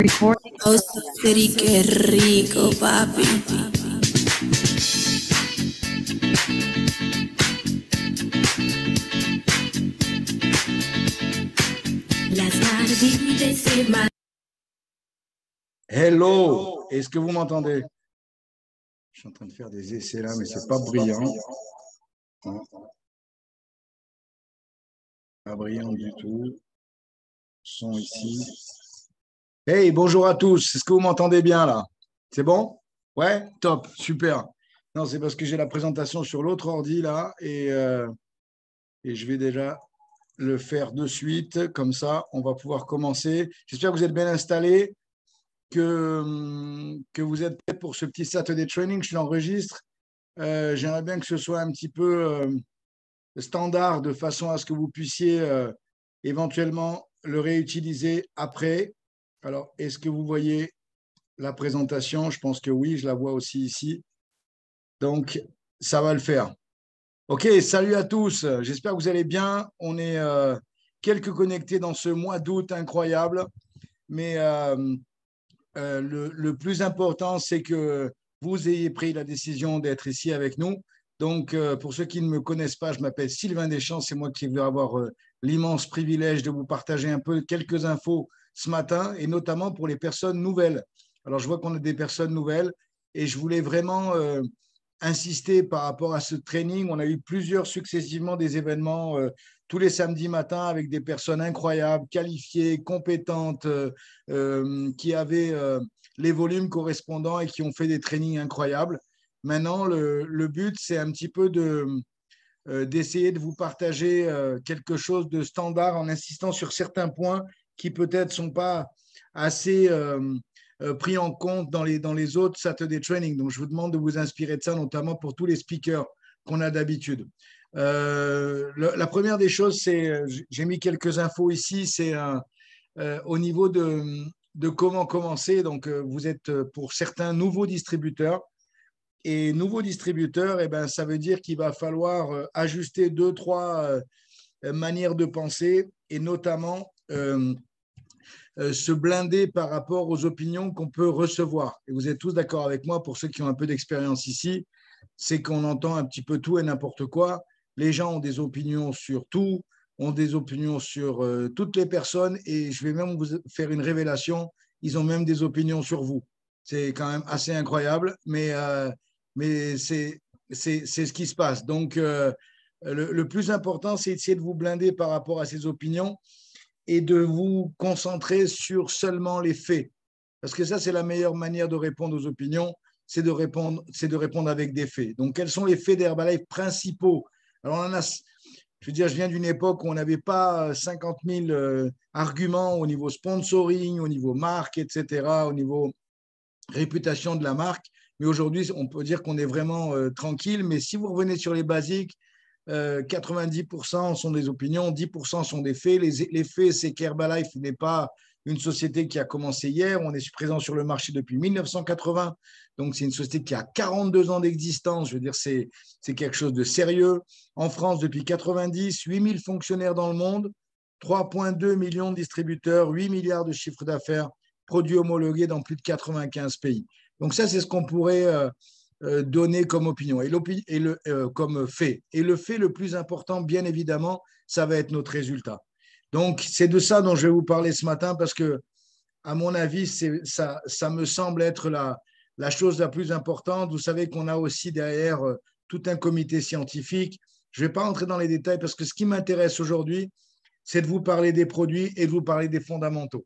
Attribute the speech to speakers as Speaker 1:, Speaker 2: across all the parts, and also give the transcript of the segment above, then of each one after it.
Speaker 1: Recording.
Speaker 2: Oh, City, qué rico, papi. Las Maldives se ma-
Speaker 3: Hello, est-ce que vous m'entendez? Je suis en train de faire des essais là, mais c'est pas brillant. Hein. Pas brillant du tout. Son ici. Hey, bonjour à tous. Est-ce que vous m'entendez bien là? C'est bon? Ouais, top, super. Non, c'est parce que j'ai la présentation sur l'autre ordi là et je vais déjà le faire de suite. Comme ça, on va pouvoir commencer. J'espère que vous êtes bien installés, que vous êtes prêts pour ce petit Saturday Training. Je l'enregistre. J'aimerais bien que ce soit un petit peu standard de façon à ce que vous puissiez éventuellement le réutiliser après. Alors, est-ce que vous voyez la présentation? Je pense que oui, je la vois aussi ici. Donc, ça va le faire. OK, salut à tous. J'espère que vous allez bien. On est quelques connectés dans ce mois d'août incroyable. Mais le plus important, c'est que vous ayez pris la décision d'être ici avec nous. Donc, pour ceux qui ne me connaissent pas, je m'appelle Sylvain Deschamps. C'est moi qui vais avoir l'immense privilège de vous partager un peu quelques infos ce matin, et notamment pour les personnes nouvelles. Alors, je vois qu'on a des personnes nouvelles et je voulais vraiment insister par rapport à ce training. On a eu plusieurs successivement des événements tous les samedis matins avec des personnes incroyables, qualifiées, compétentes, qui avaient les volumes correspondants et qui ont fait des trainings incroyables. Maintenant, le but, c'est un petit peu d'essayer de vous partager quelque chose de standard en insistant sur certains points qui peut-être ne sont pas assez pris en compte dans les autres Saturday Training. Donc, je vous demande de vous inspirer de ça, notamment pour tous les speakers qu'on a d'habitude. La première des choses, c'est, j'ai mis quelques infos ici, c'est au niveau de comment commencer. Donc, vous êtes pour certains nouveaux distributeurs. Et nouveau distributeur, eh ben, ça veut dire qu'il va falloir ajuster deux, trois manières de penser et notamment se blinder par rapport aux opinions qu'on peut recevoir. Et vous êtes tous d'accord avec moi, pour ceux qui ont un peu d'expérience ici, c'est qu'on entend un petit peu tout et n'importe quoi. Les gens ont des opinions sur tout, ont des opinions sur toutes les personnes, et je vais même vous faire une révélation, ils ont même des opinions sur vous. C'est quand même assez incroyable, mais c'est ce qui se passe. Donc, le plus important, c'est d'essayer de vous blinder par rapport à ces opinions et de vous concentrer sur seulement les faits. Parce que ça, c'est la meilleure manière de répondre aux opinions, c'est de répondre avec des faits. Donc, quels sont les faits d'Herbalife principaux? Alors, on en a, je veux dire, je viens d'une époque où on n'avait pas 50 000 arguments au niveau sponsoring, au niveau marque, etc., au niveau réputation de la marque. Mais aujourd'hui, on peut dire qu'on est vraiment tranquille. Mais si vous revenez sur les basiques, 90% sont des opinions, 10% sont des faits. Les faits, c'est qu'Herbalife n'est pas une société qui a commencé hier. On est présent sur le marché depuis 1980. Donc, c'est une société qui a 42 ans d'existence. Je veux dire, c'est quelque chose de sérieux. En France, depuis 90, 8 000 fonctionnaires dans le monde, 3,2 millions de distributeurs, 8 milliards de chiffre d'affaires, produits homologués dans plus de 95 pays. Donc, ça, c'est ce qu'on pourrait donner comme opinion comme fait. Et le fait le plus important, bien évidemment, ça va être notre résultat. Donc, c'est de ça dont je vais vous parler ce matin parce que, à mon avis, ça me semble être la chose la plus importante. Vous savez qu'on a aussi derrière tout un comité scientifique. Je ne vais pas entrer dans les détails parce que ce qui m'intéresse aujourd'hui, c'est de vous parler des produits et de vous parler des fondamentaux.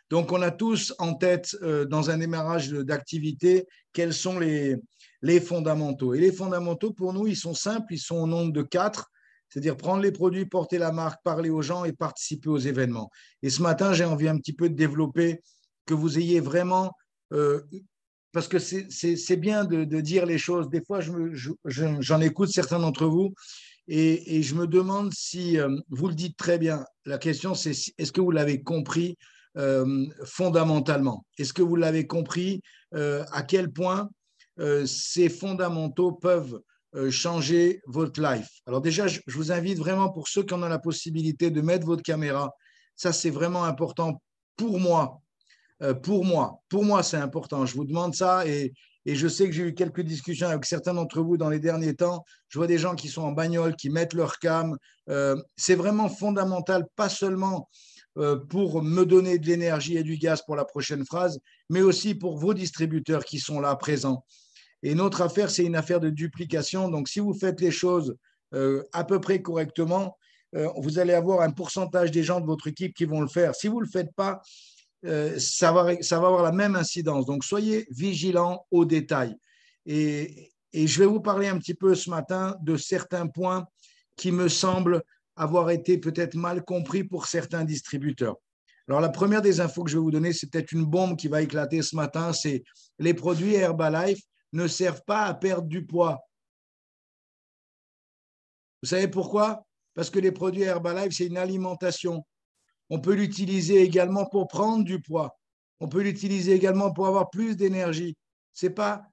Speaker 3: Donc, on a tous en tête, dans un démarrage d'activité, quels sont les fondamentaux. Et les fondamentaux, pour nous, ils sont simples, ils sont au nombre de 4, c'est-à-dire prendre les produits, porter la marque, parler aux gens et participer aux événements. Et ce matin, j'ai envie un petit peu de développer, que vous ayez vraiment, parce que c'est bien de dire les choses. Des fois, j'en écoute certains d'entre vous et je me demande si vous le dites très bien. La question, c'est est-ce que vous l'avez compris fondamentalement? Est-ce que vous l'avez compris à quel point ces fondamentaux peuvent changer votre life? Alors déjà, je vous invite vraiment, pour ceux qui en ont la possibilité, de mettre votre caméra. Ça, c'est vraiment important pour moi Pour moi, c'est important. Je vous demande ça et je sais que j'ai eu quelques discussions avec certains d'entre vous dans les derniers temps. Je vois des gens qui sont en bagnole, qui mettent leur cam. C'est vraiment fondamental, pas seulement pour me donner de l'énergie et du gaz pour la prochaine phrase, mais aussi pour vos distributeurs qui sont là présents. Et notre affaire, c'est une affaire de duplication. Donc, si vous faites les choses à peu près correctement, vous allez avoir un pourcentage des gens de votre équipe qui vont le faire. Si vous ne le faites pas, ça va avoir la même incidence. Donc, soyez vigilants aux détails. Et je vais vous parler un petit peu ce matin de certains points qui me semblent avoir été peut-être mal compris pour certains distributeurs. Alors, la première des infos que je vais vous donner, c'est peut-être une bombe qui va éclater ce matin, c'est les produits Herbalife ne servent pas à perdre du poids. Vous savez pourquoi? Parce que les produits Herbalife, c'est une alimentation. On peut l'utiliser également pour prendre du poids. On peut l'utiliser également pour avoir plus d'énergie. C'est pas.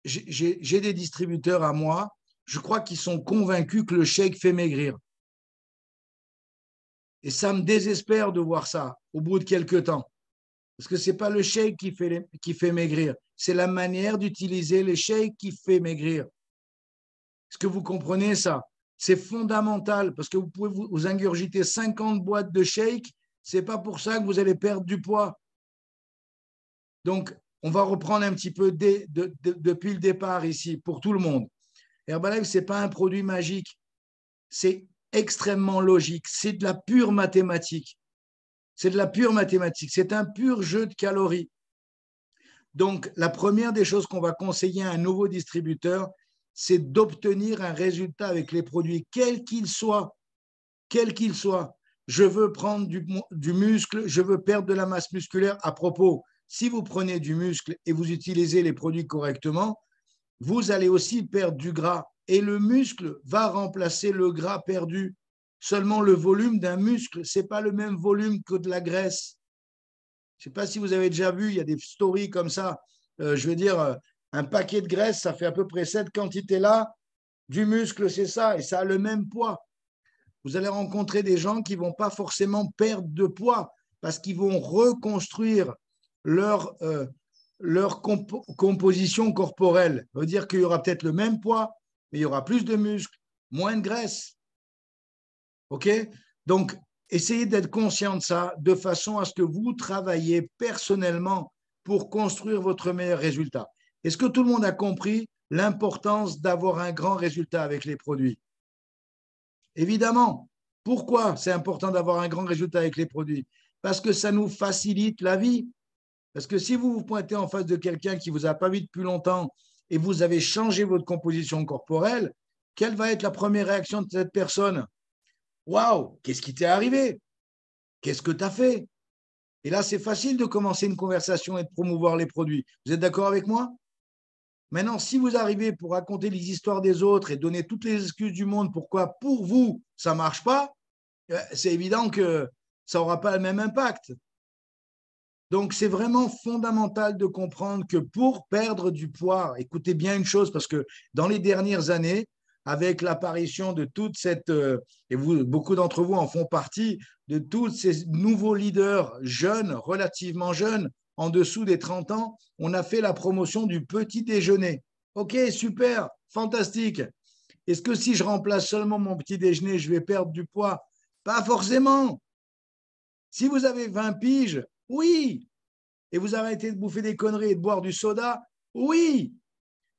Speaker 3: J'ai des distributeurs à moi, je crois qu'ils sont convaincus que le shake fait maigrir. Et ça me désespère de voir ça au bout de quelques temps. Parce que ce n'est pas le shake qui fait maigrir, c'est la manière d'utiliser le shake qui fait maigrir. Est-ce que vous comprenez ça? C'est fondamental parce que vous pouvez vous ingurgiter 50 boîtes de shake, ce n'est pas pour ça que vous allez perdre du poids. Donc, on va reprendre un petit peu depuis le départ ici pour tout le monde. Herbalife, ce n'est pas un produit magique, c'est extrêmement logique, c'est de la pure mathématique. C'est de la pure mathématique, c'est un pur jeu de calories. Donc, la première des choses qu'on va conseiller à un nouveau distributeur, c'est d'obtenir un résultat avec les produits, quel qu'il soit. Quel qu'il soit. Je veux prendre du muscle, je veux perdre de la masse musculaire. À propos, si vous prenez du muscle et vous utilisez les produits correctement, vous allez aussi perdre du gras. Et le muscle va remplacer le gras perdu. Seulement le volume d'un muscle, ce n'est pas le même volume que de la graisse. Je ne sais pas si vous avez déjà vu, il y a des stories comme ça. Je veux dire, un paquet de graisse, ça fait à peu près cette quantité-là. Du muscle, c'est ça, et ça a le même poids. Vous allez rencontrer des gens qui ne vont pas forcément perdre de poids parce qu'ils vont reconstruire leur composition corporelle. Ça veut dire qu'il y aura peut-être le même poids, mais il y aura plus de muscles, moins de graisse. OK? Donc, essayez d'être conscient de ça de façon à ce que vous travaillez personnellement pour construire votre meilleur résultat. Est-ce que tout le monde a compris l'importance d'avoir un grand résultat avec les produits? Évidemment. Pourquoi c'est important d'avoir un grand résultat avec les produits? Parce que ça nous facilite la vie. Parce que si vous vous pointez en face de quelqu'un qui ne vous a pas vu depuis longtemps et vous avez changé votre composition corporelle, quelle va être la première réaction de cette personne? Waouh, qu'est-ce qui t'est arrivé? Qu'est-ce que tu as fait? Et là, c'est facile de commencer une conversation et de promouvoir les produits. Vous êtes d'accord avec moi? Maintenant, si vous arrivez pour raconter les histoires des autres et donner toutes les excuses du monde pourquoi pour vous, ça ne marche pas, c'est évident que ça n'aura pas le même impact. Donc, c'est vraiment fondamental de comprendre que pour perdre du poids, écoutez bien une chose, parce que dans les dernières années, avec l'apparition de toute cette, et vous, beaucoup d'entre vous en font partie, de tous ces nouveaux leaders jeunes, relativement jeunes, en dessous des 30 ans, on a fait la promotion du petit déjeuner. OK, super, fantastique. Est-ce que si je remplace seulement mon petit déjeuner, je vais perdre du poids? Pas forcément. Si vous avez 20 piges, oui. Et vous arrêtez de bouffer des conneries et de boire du soda, oui.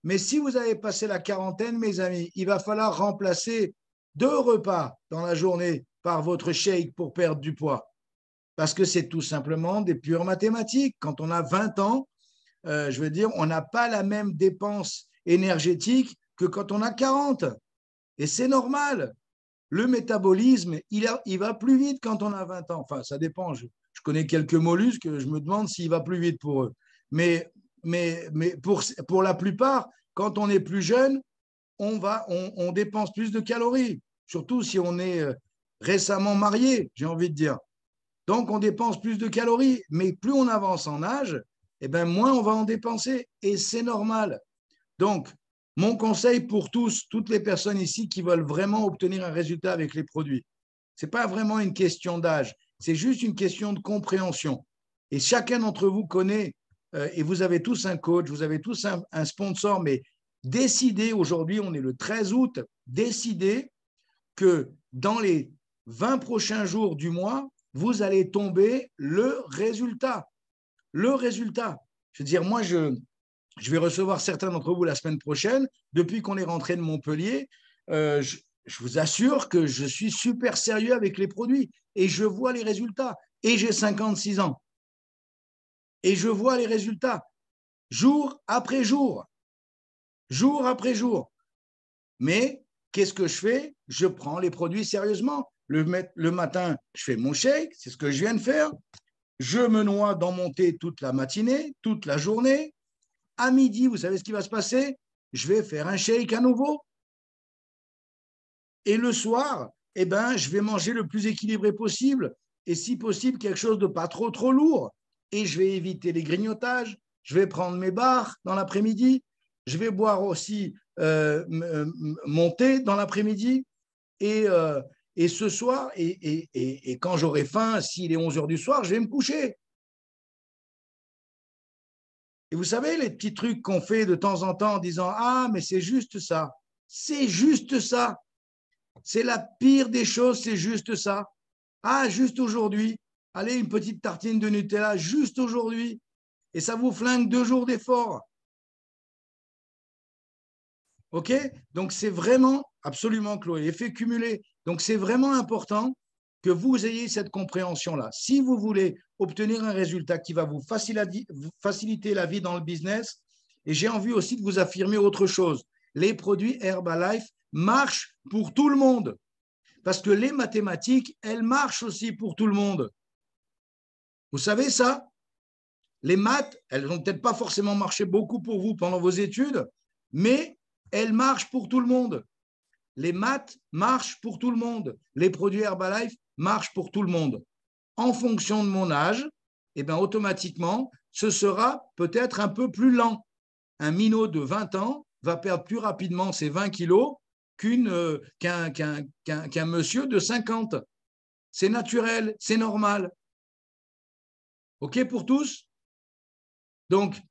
Speaker 3: Mais si vous avez passé la quarantaine, mes amis, il va falloir remplacer 2 repas dans la journée par votre shake pour perdre du poids. Parce que c'est tout simplement des pures mathématiques. Quand on a 20 ans, je veux dire, on n'a pas la même dépense énergétique que quand on a 40. Et c'est normal. Le métabolisme, il va plus vite quand on a 20 ans. Enfin, ça dépend. Je connais quelques mollusques, je me demande s'il va plus vite pour eux. Mais pour la plupart, quand on est plus jeune, on dépense plus de calories, surtout si on est récemment marié, j'ai envie de dire. Donc, on dépense plus de calories, mais plus on avance en âge, eh ben, moins on va en dépenser, et c'est normal. Donc, mon conseil pour toutes les personnes ici qui veulent vraiment obtenir un résultat avec les produits, ce n'est pas vraiment une question d'âge, c'est juste une question de compréhension. Et chacun d'entre vous connaît, et vous avez tous un coach, vous avez tous un sponsor, mais décidez aujourd'hui, on est le 13 août, décidez que dans les 20 prochains jours du mois, vous allez tomber le résultat. Le résultat. Je veux dire, moi, je vais recevoir certains d'entre vous la semaine prochaine. Depuis qu'on est rentré de Montpellier, je vous assure que je suis super sérieux avec les produits et je vois les résultats. Et j'ai 56 ans. Et je vois les résultats jour après jour. Jour après jour. Mais qu'est-ce que je fais? Je prends les produits sérieusement. Le matin, je fais mon shake, c'est ce que je viens de faire. Je me noie dans mon thé toute la matinée, toute la journée. À midi, vous savez ce qui va se passer? Je vais faire un shake à nouveau. Et le soir, eh ben, je vais manger le plus équilibré possible. Et si possible, quelque chose de pas trop, trop lourd. Et je vais éviter les grignotages. Je vais prendre mes bars dans l'après-midi. Je vais boire aussi mon thé dans l'après-midi. Et ce soir, et quand j'aurai faim, s'il est 11 heures du soir, je vais me coucher. Et vous savez, les petits trucs qu'on fait de temps en temps en disant « Ah, mais c'est juste ça. » C'est juste ça. C'est la pire des choses, c'est juste ça. Ah, juste aujourd'hui. Allez, une petite tartine de Nutella, juste aujourd'hui. Et ça vous flingue 2 jours d'effort. OK? Donc, c'est vraiment, absolument, Chloé, effet cumulé. Donc, c'est vraiment important que vous ayez cette compréhension-là. Si vous voulez obtenir un résultat qui va vous faciliter la vie dans le business, et j'ai envie aussi de vous affirmer autre chose, les produits Herbalife marchent pour tout le monde. Parce que les mathématiques, elles marchent aussi pour tout le monde. Vous savez ça? Les maths, elles n'ont peut-être pas forcément marché beaucoup pour vous pendant vos études, mais elles marchent pour tout le monde. Les maths marchent pour tout le monde. Les produits Herbalife marchent pour tout le monde. En fonction de mon âge, eh bien, automatiquement, ce sera peut-être un peu plus lent. Un minot de 20 ans va perdre plus rapidement ses 20 kilos qu'un monsieur de 50. C'est naturel, c'est normal. OK pour tous? Donc,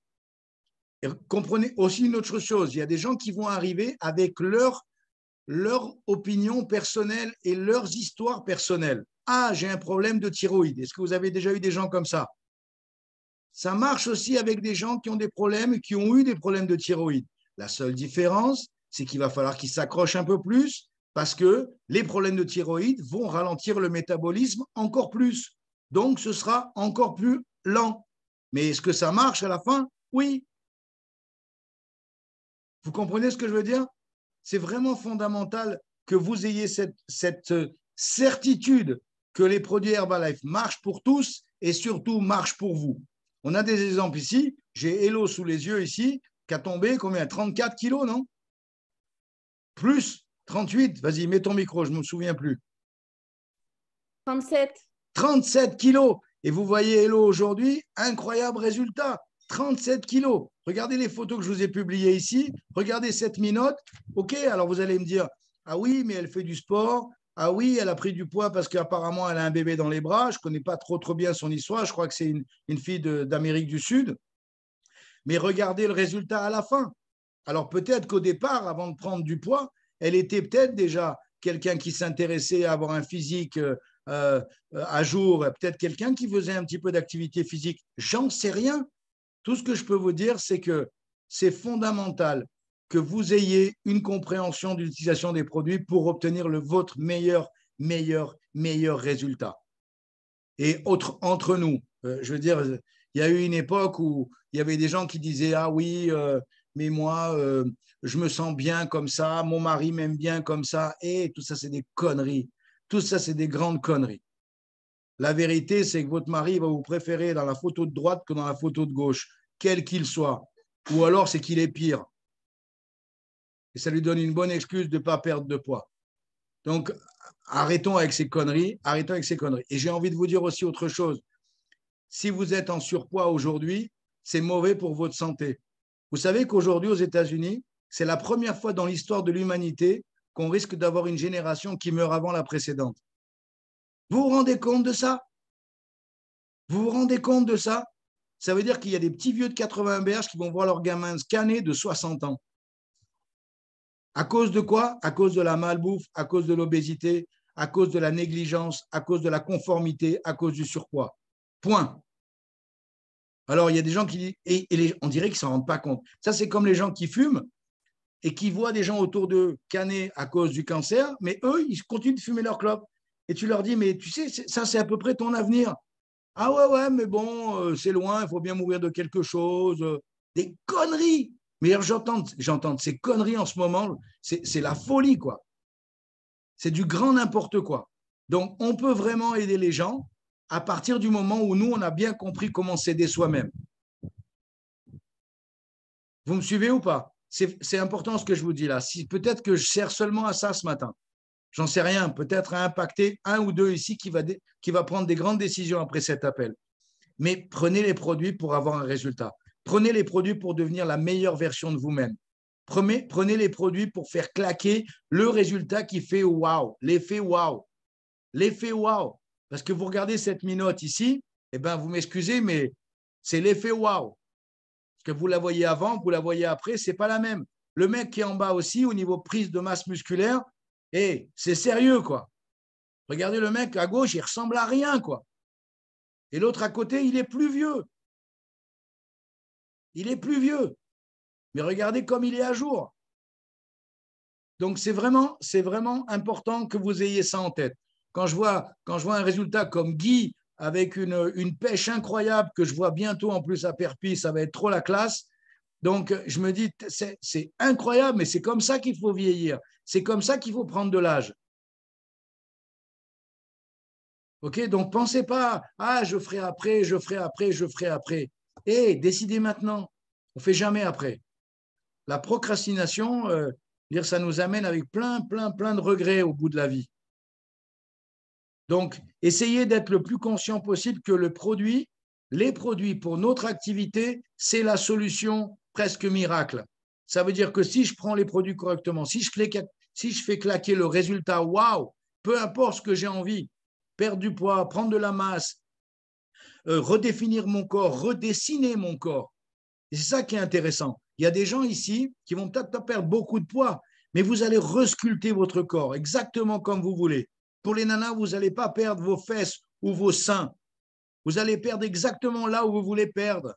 Speaker 3: comprenez aussi une autre chose. Il y a des gens qui vont arriver avec leur opinion personnelle et leurs histoires personnelles. Ah, j'ai un problème de thyroïde. Est-ce que vous avez déjà eu des gens comme ça? Ça marche aussi avec des gens qui ont des problèmes, qui ont eu des problèmes de thyroïde. La seule différence, c'est qu'il va falloir qu'ils s'accrochent un peu plus parce que les problèmes de thyroïde vont ralentir le métabolisme encore plus. Donc, ce sera encore plus lent. Mais est-ce que ça marche à la fin? Oui. Vous comprenez ce que je veux dire? C'est vraiment fondamental que vous ayez cette certitude que les produits Herbalife marchent pour tous et surtout marchent pour vous. On a des exemples ici. J'ai Hello sous les yeux ici, qui a tombé combien? 34 kilos, non? Plus 38. Vas-y, mets ton micro, je ne me souviens plus.
Speaker 1: 37.
Speaker 3: 37 kilos. Et vous voyez Hello aujourd'hui, incroyable résultat. 37 kilos. Regardez les photos que je vous ai publiées ici. Regardez cette minote. OK, alors vous allez me dire, ah oui, mais elle fait du sport. Ah oui, elle a pris du poids parce qu'apparemment, elle a un bébé dans les bras. Je ne connais pas trop bien son histoire. Je crois que c'est une fille d'Amérique du Sud. Mais regardez le résultat à la fin. Alors peut-être qu'au départ, avant de prendre du poids, elle était peut-être déjà quelqu'un qui s'intéressait à avoir un physique à jour, peut-être quelqu'un qui faisait un petit peu d'activité physique. J'en sais rien. Tout ce que je peux vous dire, c'est que c'est fondamental que vous ayez une compréhension de l'utilisation des produits pour obtenir votre meilleur résultat. Et entre nous, je veux dire, il y a eu une époque où il y avait des gens qui disaient « Ah oui, mais moi, je me sens bien comme ça, mon mari m'aime bien comme ça. » Et tout ça, c'est des conneries. Tout ça, c'est des grandes conneries. La vérité, c'est que votre mari va vous préférer dans la photo de droite que dans la photo de gauche, quel qu'il soit. Ou alors, c'est qu'il est pire. Et ça lui donne une bonne excuse de ne pas perdre de poids. Donc, arrêtons avec ces conneries. Arrêtons avec ces conneries. Et j'ai envie de vous dire aussi autre chose. Si vous êtes en surpoids aujourd'hui, c'est mauvais pour votre santé. Vous savez qu'aujourd'hui, aux États-Unis, c'est la première fois dans l'histoire de l'humanité qu'on risque d'avoir une génération qui meurt avant la précédente. Vous vous rendez compte de ça? Vous vous rendez compte de ça? Ça veut dire qu'il y a des petits vieux de 80 berges qui vont voir leur gamin scanner de 60 ans. À cause de quoi? À cause de la malbouffe, à cause de l'obésité, à cause de la négligence, à cause de la conformité, à cause du surpoids. Point. Alors, il y a des gens qui disent, on dirait qu'ils ne s'en rendent pas compte. Ça, c'est comme les gens qui fument et qui voient des gens autour d'eux canner à cause du cancer, mais eux, ils continuent de fumer leur clope. Et tu leur dis, mais tu sais, ça, c'est à peu près ton avenir. Ah ouais, mais bon, c'est loin, il faut bien mourir de quelque chose. Des conneries. Mais j'entends ces conneries en ce moment, c'est la folie, quoi. C'est du grand n'importe quoi. Donc, on peut vraiment aider les gens à partir du moment où nous, on a bien compris comment s'aider soi-même. Vous me suivez ou pas? C'est important ce que je vous dis là. Si, peut-être que je sers seulement à ça ce matin. J'en sais rien. Peut-être à impacter un ou deux ici qui va prendre des grandes décisions après cet appel. Mais prenez les produits pour avoir un résultat. Prenez les produits pour devenir la meilleure version de vous-même. Prenez les produits pour faire claquer le résultat qui fait waouh, l'effet waouh. L'effet waouh. Parce que vous regardez cette minote ici, eh ben, vous m'excusez, mais c'est l'effet waouh. Parce que vous la voyez avant, vous la voyez après, ce n'est pas la même. Le mec qui est en bas aussi, au niveau prise de masse musculaire, c'est sérieux, quoi. Regardez le mec à gauche, il ressemble à rien, quoi. Et l'autre à côté, il est plus vieux. Il est plus vieux. Mais regardez comme il est à jour. Donc, c'est vraiment important que vous ayez ça en tête. Quand je vois un résultat comme Guy, avec une pêche incroyable, que je vois bientôt en plus à Perpignan, ça va être trop la classe. Donc, je me dis, c'est incroyable, mais c'est comme ça qu'il faut vieillir. C'est comme ça qu'il faut prendre de l'âge. OK? Donc, pensez pas, je ferai après, je ferai après, je ferai après. Décidez maintenant. On ne fait jamais après. La procrastination, ça nous amène avec plein de regrets au bout de la vie. Donc, essayez d'être le plus conscient possible que les produits pour notre activité, c'est la solution presque miracle. Ça veut dire que si je prends les produits correctement, si je fais claquer le résultat, waouh, peu importe ce que j'ai envie, perdre du poids, prendre de la masse, redéfinir mon corps, redessiner mon corps. Et c'est ça qui est intéressant. Il y a des gens ici qui vont peut-être pas perdre beaucoup de poids, mais vous allez resculpter votre corps exactement comme vous voulez. Pour les nanas, vous n'allez pas perdre vos fesses ou vos seins. Vous allez perdre exactement là où vous voulez perdre.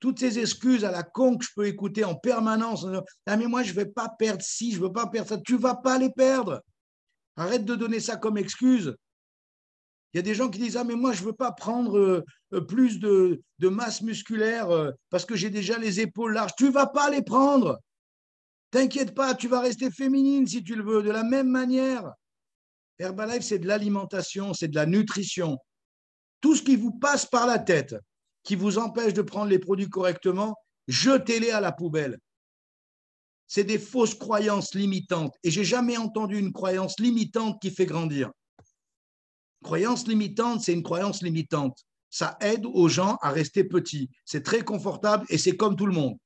Speaker 3: Toutes ces excuses à la con que je peux écouter en permanence. Ah, mais moi, je ne vais pas perdre ci, je ne veux pas perdre ça. Tu ne vas pas les perdre. Arrête de donner ça comme excuse. Il y a des gens qui disent « Ah, mais moi, je ne veux pas prendre plus de masse musculaire parce que j'ai déjà les épaules larges. » Tu ne vas pas les prendre. T'inquiète pas, tu vas rester féminine si tu le veux, de la même manière. Herbalife, c'est de l'alimentation, c'est de la nutrition. Tout ce qui vous passe par la tête, qui vous empêche de prendre les produits correctement, jetez-les à la poubelle. C'est des fausses croyances limitantes. Et je n'ai jamais entendu une croyance limitante qui fait grandir. Croyance limitante, c'est une croyance limitante. Ça aide aux gens à rester petits. C'est très confortable et c'est comme tout le monde.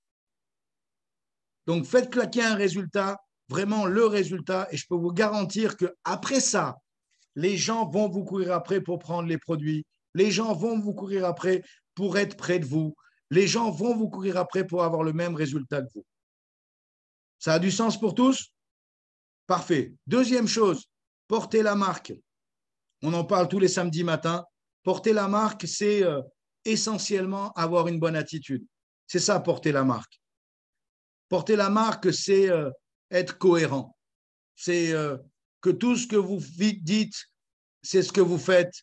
Speaker 3: Donc, faites claquer un résultat, vraiment le résultat, et je peux vous garantir qu'après ça, les gens vont vous courir après pour prendre les produits. Les gens vont vous courir après pour être près de vous. Les gens vont vous courir après pour avoir le même résultat que vous. Ça a du sens pour tous? Parfait. Deuxième chose, porter la marque. On en parle tous les samedis matins. Porter la marque, c'est essentiellement avoir une bonne attitude. C'est ça, porter la marque. Porter la marque, c'est être cohérent. C'est que tout ce que vous dites, c'est ce que vous faites,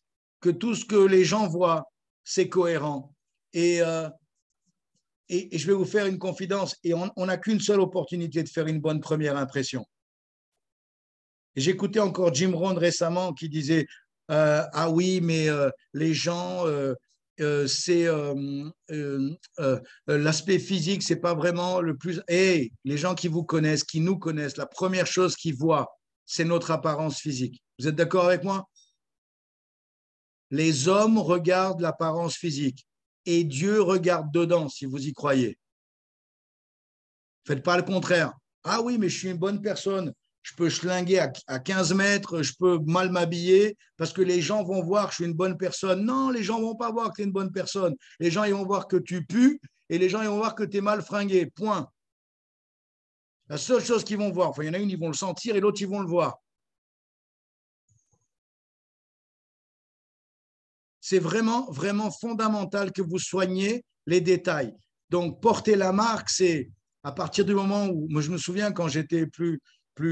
Speaker 3: que tout ce que les gens voient, c'est cohérent. Et je vais vous faire une confidence, et on n'a qu'une seule opportunité de faire une bonne première impression. J'écoutais encore Jim Rohn récemment qui disait ah oui, mais les gens, c'est l'aspect physique, c'est pas vraiment le plus. Les gens qui vous connaissent, qui nous connaissent, la première chose qu'ils voient, c'est notre apparence physique. Vous êtes d'accord avec moi? Les hommes regardent l'apparence physique et Dieu regarde dedans, si vous y croyez. Faites pas le contraire. Ah oui, mais je suis une bonne personne. je peux schlinguer à 15 mètres, je peux mal m'habiller parce que les gens vont voir que je suis une bonne personne. Non, les gens ne vont pas voir que tu es une bonne personne. Les gens, ils vont voir que tu pues et les gens, ils vont voir que tu es mal fringué. Point. La seule chose qu'ils vont voir, enfin, il y en a une, ils vont le sentir et l'autre, ils vont le voir. C'est vraiment, vraiment fondamental que vous soigniez les détails. Donc, porter la marque, c'est à partir du moment où, moi je me souviens quand j'étais plus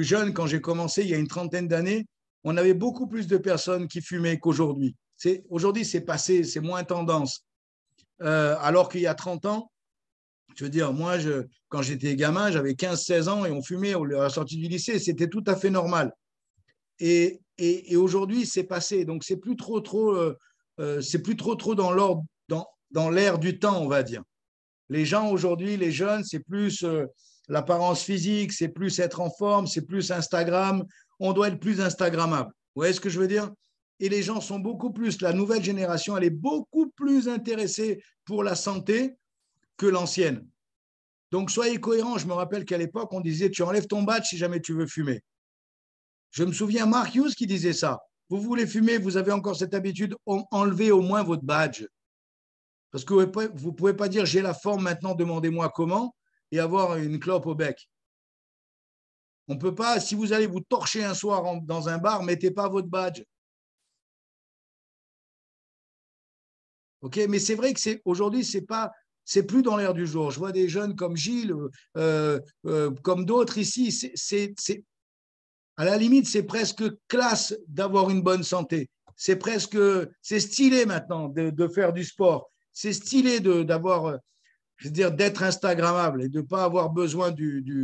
Speaker 3: jeune, quand j'ai commencé il y a une trentaine d'années, on avait beaucoup plus de personnes qui fumaient qu'aujourd'hui. Aujourd'hui, c'est passé, c'est moins tendance. Alors qu'il y a 30 ans, je veux dire, moi, quand j'étais gamin, j'avais 15-16 ans et on fumait à la sortie du lycée, c'était tout à fait normal. Et aujourd'hui, c'est passé. Donc, c'est plus trop c'est plus trop dans l'ordre, dans l'air du temps, on va dire. Les gens aujourd'hui, les jeunes, c'est plus l'apparence physique, c'est plus être en forme, c'est plus Instagram. On doit être plus Instagrammable. Vous voyez ce que je veux dire? Et les gens sont beaucoup plus, la nouvelle génération, elle est beaucoup plus intéressée pour la santé que l'ancienne. Donc, soyez cohérents. Je me rappelle qu'à l'époque, on disait, tu enlèves ton badge si jamais tu veux fumer. Je me souviens Mark Hughes qui disait ça. Vous voulez fumer, vous avez encore cette habitude, enlevez au moins votre badge. Parce que vous ne pouvez pas dire j'ai la forme maintenant, demandez-moi comment, et avoir une clope au bec. On ne peut pas, si vous allez vous torcher un soir dans un bar, mettez pas votre badge. Ok, mais c'est vrai que aujourd'hui, c'est plus dans l'air du jour. Je vois des jeunes comme Gilles, comme d'autres ici. À la limite, c'est presque classe d'avoir une bonne santé. C'est stylé maintenant de faire du sport. C'est stylé d'avoir, je veux dire, d'être Instagrammable et de ne pas avoir besoin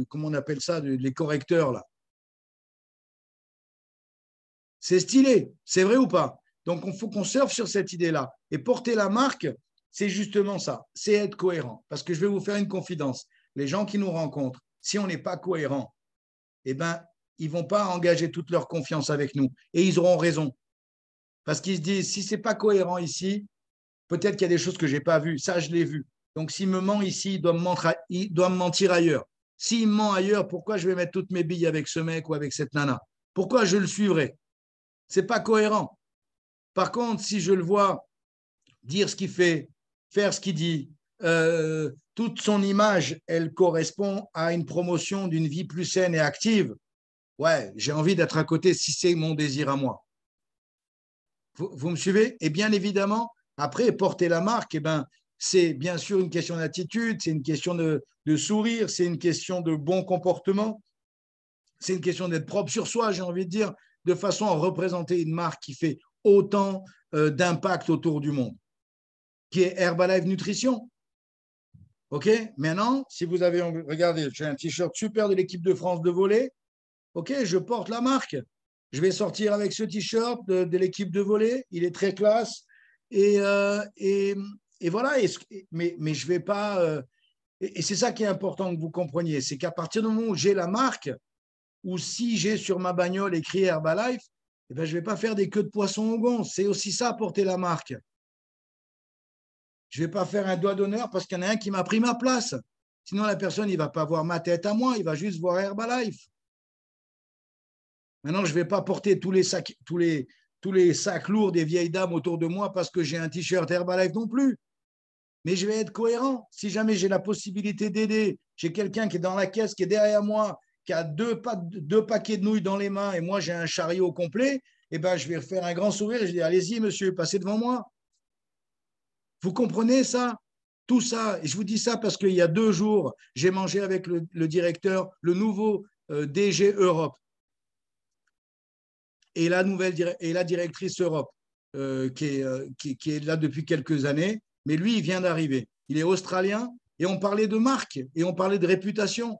Speaker 3: comment on appelle ça, les correcteurs là. C'est stylé, c'est vrai ou pas? Donc, il faut qu'on surfe sur cette idée-là. Et porter la marque, c'est justement ça, c'est être cohérent. Parce que je vais vous faire une confidence. Les gens qui nous rencontrent, si on n'est pas cohérent, eh ben, ils ne vont pas engager toute leur confiance avec nous. Et ils auront raison. Parce qu'ils se disent, si ce n'est pas cohérent ici, peut-être qu'il y a des choses que je n'ai pas vues. Ça, je l'ai vu. Donc, s'il me ment ici, il doit me mentir ailleurs. S'il me ment ailleurs, pourquoi je vais mettre toutes mes billes avec ce mec ou avec cette nana? Pourquoi je le suivrai? Ce n'est pas cohérent. Par contre, si je le vois dire ce qu'il fait, faire ce qu'il dit, toute son image, elle correspond à une promotion d'une vie plus saine et active. Ouais, j'ai envie d'être à côté si c'est mon désir à moi. Vous me suivez? Et bien évidemment, après, porter la marque, eh ben, c'est bien sûr une question d'attitude, c'est une question de sourire, c'est une question de bon comportement, c'est une question d'être propre sur soi, j'ai envie de dire, de façon à représenter une marque qui fait autant d'impact autour du monde, qui est Herbalife Nutrition. OK? Maintenant, si vous avez, regardez, j'ai un t-shirt super de l'équipe de France de volley. OK, je porte la marque. Je vais sortir avec ce t-shirt de l'équipe de volley. Il est très classe. Et voilà. Mais je ne vais pas. Et c'est ça qui est important que vous compreniez. C'est qu'à partir du moment où j'ai la marque, ou si j'ai sur ma bagnole écrit Herbalife, eh ben, je ne vais pas faire des queues de poisson au gond. C'est aussi ça, porter la marque. Je ne vais pas faire un doigt d'honneur parce qu'il y en a un qui m'a pris ma place. Sinon, la personne, il ne va pas voir ma tête à moi, il va juste voir Herbalife. Maintenant, je ne vais pas porter tous les sacs lourds des vieilles dames autour de moi parce que j'ai un t-shirt Herbalife non plus. Mais je vais être cohérent. Si jamais j'ai la possibilité d'aider, j'ai quelqu'un qui est dans la caisse, qui est derrière moi, qui a deux paquets de nouilles dans les mains et moi, j'ai un chariot complet, eh ben, je vais faire un grand sourire et je dis, allez-y, monsieur, passez devant moi. Vous comprenez ça? Tout ça, et je vous dis ça parce qu'il y a 2 jours, j'ai mangé avec le directeur, le nouveau DG Europe et la directrice Europe qui est là depuis quelques années, mais lui, il vient d'arriver. Il est australien et on parlait de marque et on parlait de réputation.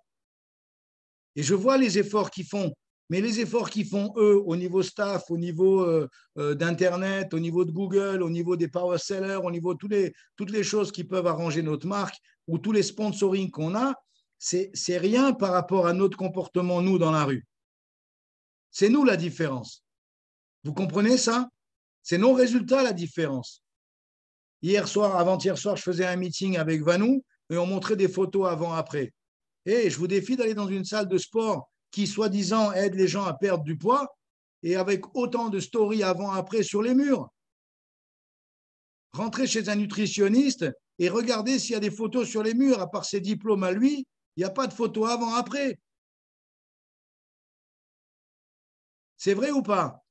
Speaker 3: Et je vois les efforts qu'ils font. Mais les efforts qu'ils font, eux, au niveau staff, au niveau d'Internet, au niveau de Google, au niveau des power sellers, au niveau de toutes les choses qui peuvent arranger notre marque ou tous les sponsoring qu'on a, c'est rien par rapport à notre comportement, nous, dans la rue. C'est nous la différence. Vous comprenez ça? C'est nos résultats la différence. Avant-hier soir, je faisais un meeting avec Vanou et on montrait des photos avant-après. Et je vous défie d'aller dans une salle de sport qui, soi-disant, aide les gens à perdre du poids et avec autant de stories avant-après sur les murs. Rentrez chez un nutritionniste et regardez s'il y a des photos sur les murs. À part ses diplômes à lui, il n'y a pas de photos avant-après. C'est vrai ou pas?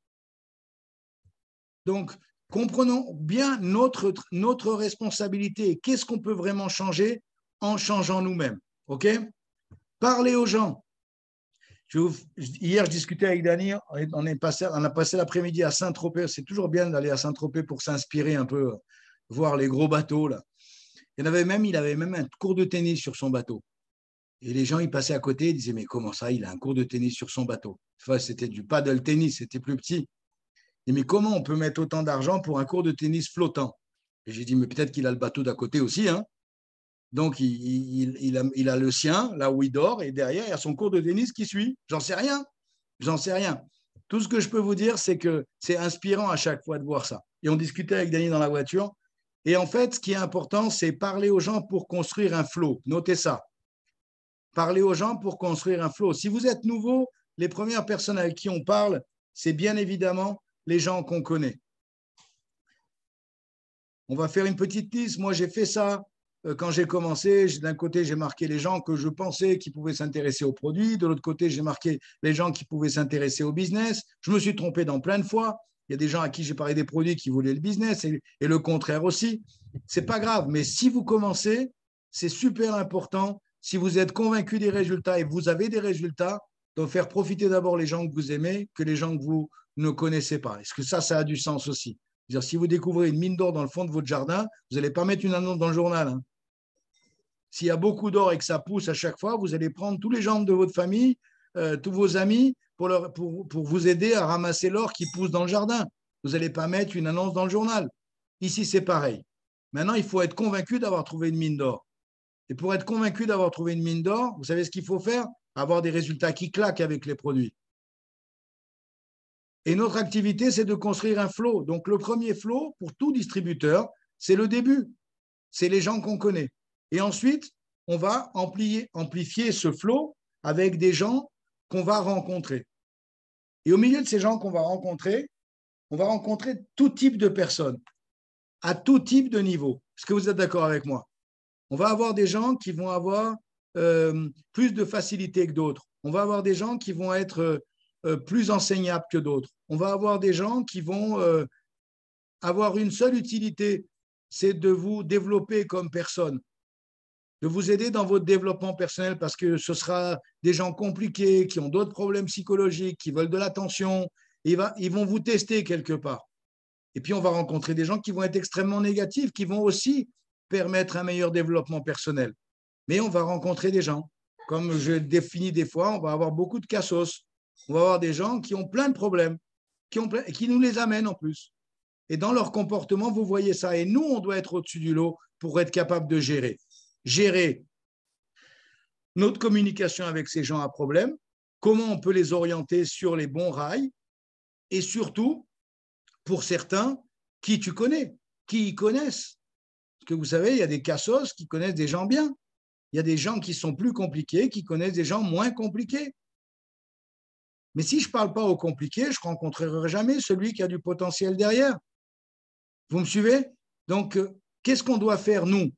Speaker 3: Donc, comprenons bien notre responsabilité. Qu'est-ce qu'on peut vraiment changer en changeant nous-mêmes? OK? Parlez aux gens. Hier, je discutais avec Dani, on a passé l'après-midi à Saint-Tropez. C'est toujours bien d'aller à Saint-Tropez pour s'inspirer un peu, voir les gros bateaux. Là. Il avait même un cours de tennis sur son bateau. Et les gens, ils passaient à côté, ils disaient, mais comment ça, il a un cours de tennis sur son bateau? Enfin, c'était du paddle tennis, c'était plus petit. Et mais comment on peut mettre autant d'argent pour un cours de tennis flottant? Et j'ai dit, mais peut-être qu'il a le bateau d'à côté aussi, hein. Donc, il a le sien, là où il dort, et derrière, il y a son cours de tennis qui suit. J'en sais rien. J'en sais rien. Tout ce que je peux vous dire, c'est que c'est inspirant à chaque fois de voir ça. Et on discutait avec Dany dans la voiture. Et en fait, ce qui est important, c'est parler aux gens pour construire un flow. Notez ça. Parler aux gens pour construire un flow. Si vous êtes nouveau, les premières personnes avec qui on parle, c'est bien évidemment les gens qu'on connaît. On va faire une petite liste. Moi, j'ai fait ça. Quand j'ai commencé, d'un côté, j'ai marqué les gens que je pensais qui pouvaient s'intéresser aux produits. De l'autre côté, j'ai marqué les gens qui pouvaient s'intéresser au business. Je me suis trompé dans plein de fois. Il y a des gens à qui j'ai parlé des produits qui voulaient le business et le contraire aussi. Ce n'est pas grave, mais si vous commencez, c'est super important. Si vous êtes convaincu des résultats et vous avez des résultats, de faire profiter d'abord les gens que vous aimez que les gens que vous ne connaissez pas. Est-ce que ça a du sens aussi? C'est-à-dire, si vous découvrez une mine d'or dans le fond de votre jardin, vous n'allez pas mettre une annonce dans le journal. Hein. S'il y a beaucoup d'or et que ça pousse à chaque fois, vous allez prendre tous les gens de votre famille, tous vos amis, pour vous aider à ramasser l'or qui pousse dans le jardin. Vous n'allez pas mettre une annonce dans le journal. Ici, c'est pareil. Maintenant, il faut être convaincu d'avoir trouvé une mine d'or. Et pour être convaincu d'avoir trouvé une mine d'or, vous savez ce qu'il faut faire? Avoir des résultats qui claquent avec les produits. Et notre activité, c'est de construire un flow. Donc, le premier flow, pour tout distributeur, c'est le début. C'est les gens qu'on connaît. Et ensuite, on va amplifier ce flow avec des gens qu'on va rencontrer. Et au milieu de ces gens qu'on va rencontrer, on va rencontrer tout type de personnes, à tout type de niveau. Est-ce que vous êtes d'accord avec moi? On va avoir des gens qui vont avoir plus de facilité que d'autres. On va avoir des gens qui vont être plus enseignables que d'autres. On va avoir des gens qui vont avoir une seule utilité, c'est de vous développer comme personne, de vous aider dans votre développement personnel parce que ce sera des gens compliqués, qui ont d'autres problèmes psychologiques, qui veulent de l'attention. Ils vont vous tester quelque part. Et puis, on va rencontrer des gens qui vont être extrêmement négatifs, qui vont aussi permettre un meilleur développement personnel. Mais on va rencontrer des gens. Comme je définis des fois, on va avoir beaucoup de cassos. On va avoir des gens qui ont plein de problèmes, et qui nous les amènent en plus. Et dans leur comportement, vous voyez ça. Et nous, on doit être au-dessus du lot pour être capable de gérer. Gérer notre communication avec ces gens à problème, comment on peut les orienter sur les bons rails, et surtout, pour certains, qui tu connais, qui y connaissent. Parce que vous savez, il y a des cassos qui connaissent des gens bien. Il y a des gens qui sont plus compliqués, qui connaissent des gens moins compliqués. Mais si je ne parle pas aux compliqués, je ne rencontrerai jamais celui qui a du potentiel derrière. Vous me suivez? Donc, qu'est-ce qu'on doit faire, nous?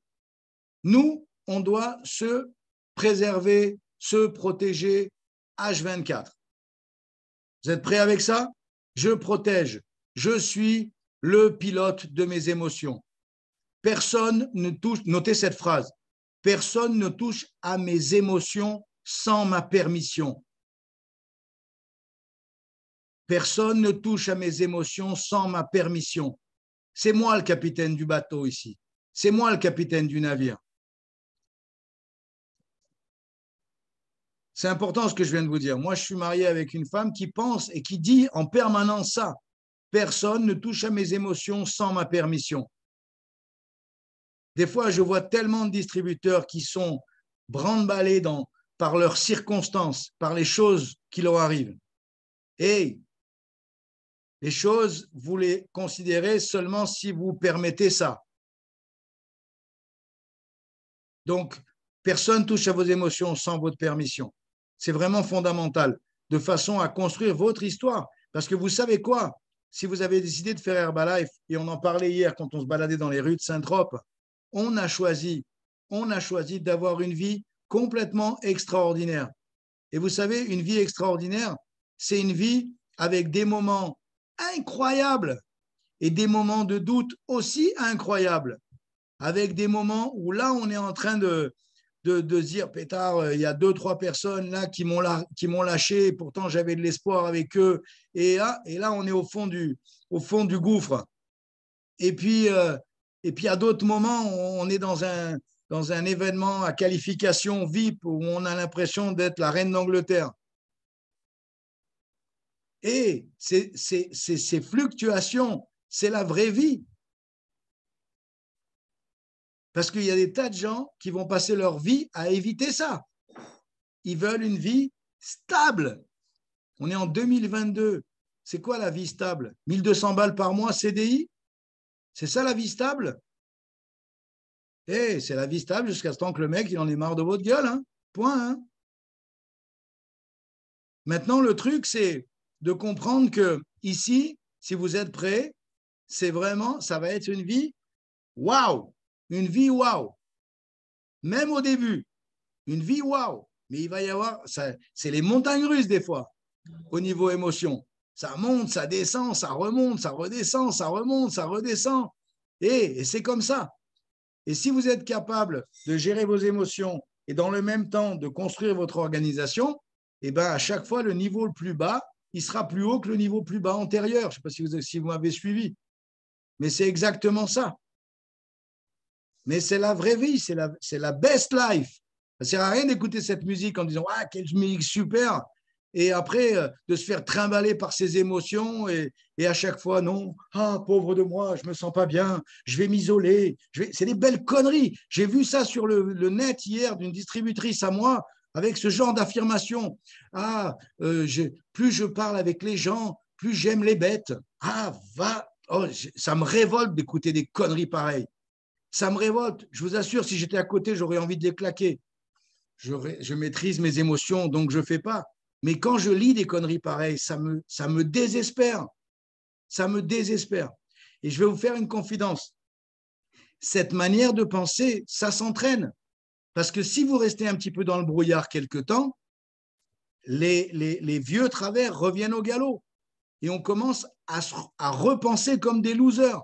Speaker 3: Nous, on doit se préserver, se protéger H24. Vous êtes prêts avec ça? Je protège. Je suis le pilote de mes émotions. Personne ne touche, notez cette phrase, personne ne touche à mes émotions sans ma permission. Personne ne touche à mes émotions sans ma permission. C'est moi le capitaine du bateau ici. C'est moi le capitaine du navire. C'est important ce que je viens de vous dire. Moi, je suis marié avec une femme qui pense et qui dit en permanence ça. Personne ne touche à mes émotions sans ma permission. Des fois, je vois tellement de distributeurs qui sont branle-ballés par leurs circonstances, par les choses qui leur arrivent. Et les choses, vous les considérez seulement si vous permettez ça. Donc, personne ne touche à vos émotions sans votre permission. C'est vraiment fondamental, de façon à construire votre histoire. Parce que vous savez quoi? Si vous avez décidé de faire Herbalife, et on en parlait hier quand on se baladait dans les rues de Saint-Trope, on a choisi d'avoir une vie complètement extraordinaire. Et vous savez, une vie extraordinaire, c'est une vie avec des moments incroyables et des moments de doute aussi incroyables, avec des moments où là, on est en train de dire, pétard, il y a 2-3 personnes là qui m'ont lâché, et pourtant j'avais de l'espoir avec eux. Et là, on est au fond du gouffre. Et puis à d'autres moments, on est dans un événement à qualification VIP où on a l'impression d'être la reine d'Angleterre. Et ces fluctuations, c'est la vraie vie. Parce qu'il y a des tas de gens qui vont passer leur vie à éviter ça. Ils veulent une vie stable. On est en 2022. C'est quoi la vie stable? 1200 balles par mois CDI? C'est ça la vie stable? C'est la vie stable jusqu'à ce temps que le mec, il en ait marre de votre gueule. Hein. Point. Hein. Maintenant, le truc, c'est de comprendre que ici, si vous êtes prêts, c'est vraiment, ça va être une vie waouh. Une vie waouh. Même au début, une vie waouh. Mais il va y avoir, c'est les montagnes russes des fois, au niveau émotion. Ça monte, ça descend, ça remonte, ça redescend, ça remonte, ça redescend. Et c'est comme ça. Et si vous êtes capable de gérer vos émotions et dans le même temps de construire votre organisation, eh ben à chaque fois, le niveau le plus bas, il sera plus haut que le niveau plus bas antérieur. Je ne sais pas si vous m'avez suivi. Mais c'est exactement ça. Mais c'est la vraie vie, c'est la best life. Ça ne sert à rien d'écouter cette musique en disant « Ah, quelle musique super !» et après de se faire trimballer par ses émotions et à chaque fois, non, ah, pauvre de moi, je ne me sens pas bien, je vais m'isoler. C'est des belles conneries. J'ai vu ça sur le net hier d'une distributrice à moi avec ce genre d'affirmation. Ah, plus je parle avec les gens, plus j'aime les bêtes. Ah, ça me révolte d'écouter des conneries pareilles. Ça me révolte. Je vous assure, si j'étais à côté, j'aurais envie de les claquer. Je maîtrise mes émotions, donc je ne fais pas. Mais quand je lis des conneries pareilles, ça me désespère. Ça me désespère. Et je vais vous faire une confidence. Cette manière de penser, ça s'entraîne. Parce que si vous restez un petit peu dans le brouillard quelque temps, les vieux travers reviennent au galop. Et on commence à repenser comme des losers.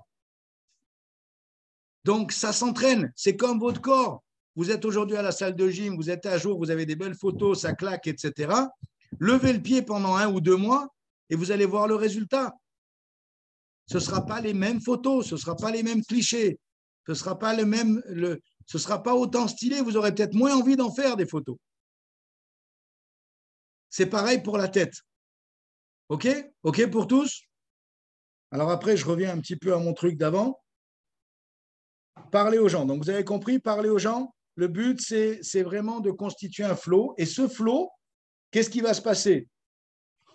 Speaker 3: Donc, ça s'entraîne. C'est comme votre corps. Vous êtes aujourd'hui à la salle de gym, vous êtes à jour, vous avez des belles photos, ça claque, etc. Levez le pied pendant 1 ou 2 mois et vous allez voir le résultat. Ce ne sera pas les mêmes photos, ce ne sera pas les mêmes clichés, ce ne sera pas ce sera pas autant stylé, vous aurez peut-être moins envie d'en faire des photos. C'est pareil pour la tête. OK? OK pour tous? Alors après, je reviens un petit peu à mon truc d'avant. Parler aux gens. Donc, vous avez compris, parler aux gens, le but, c'est vraiment de constituer un flow. Et ce flow, qu'est-ce qui va se passer?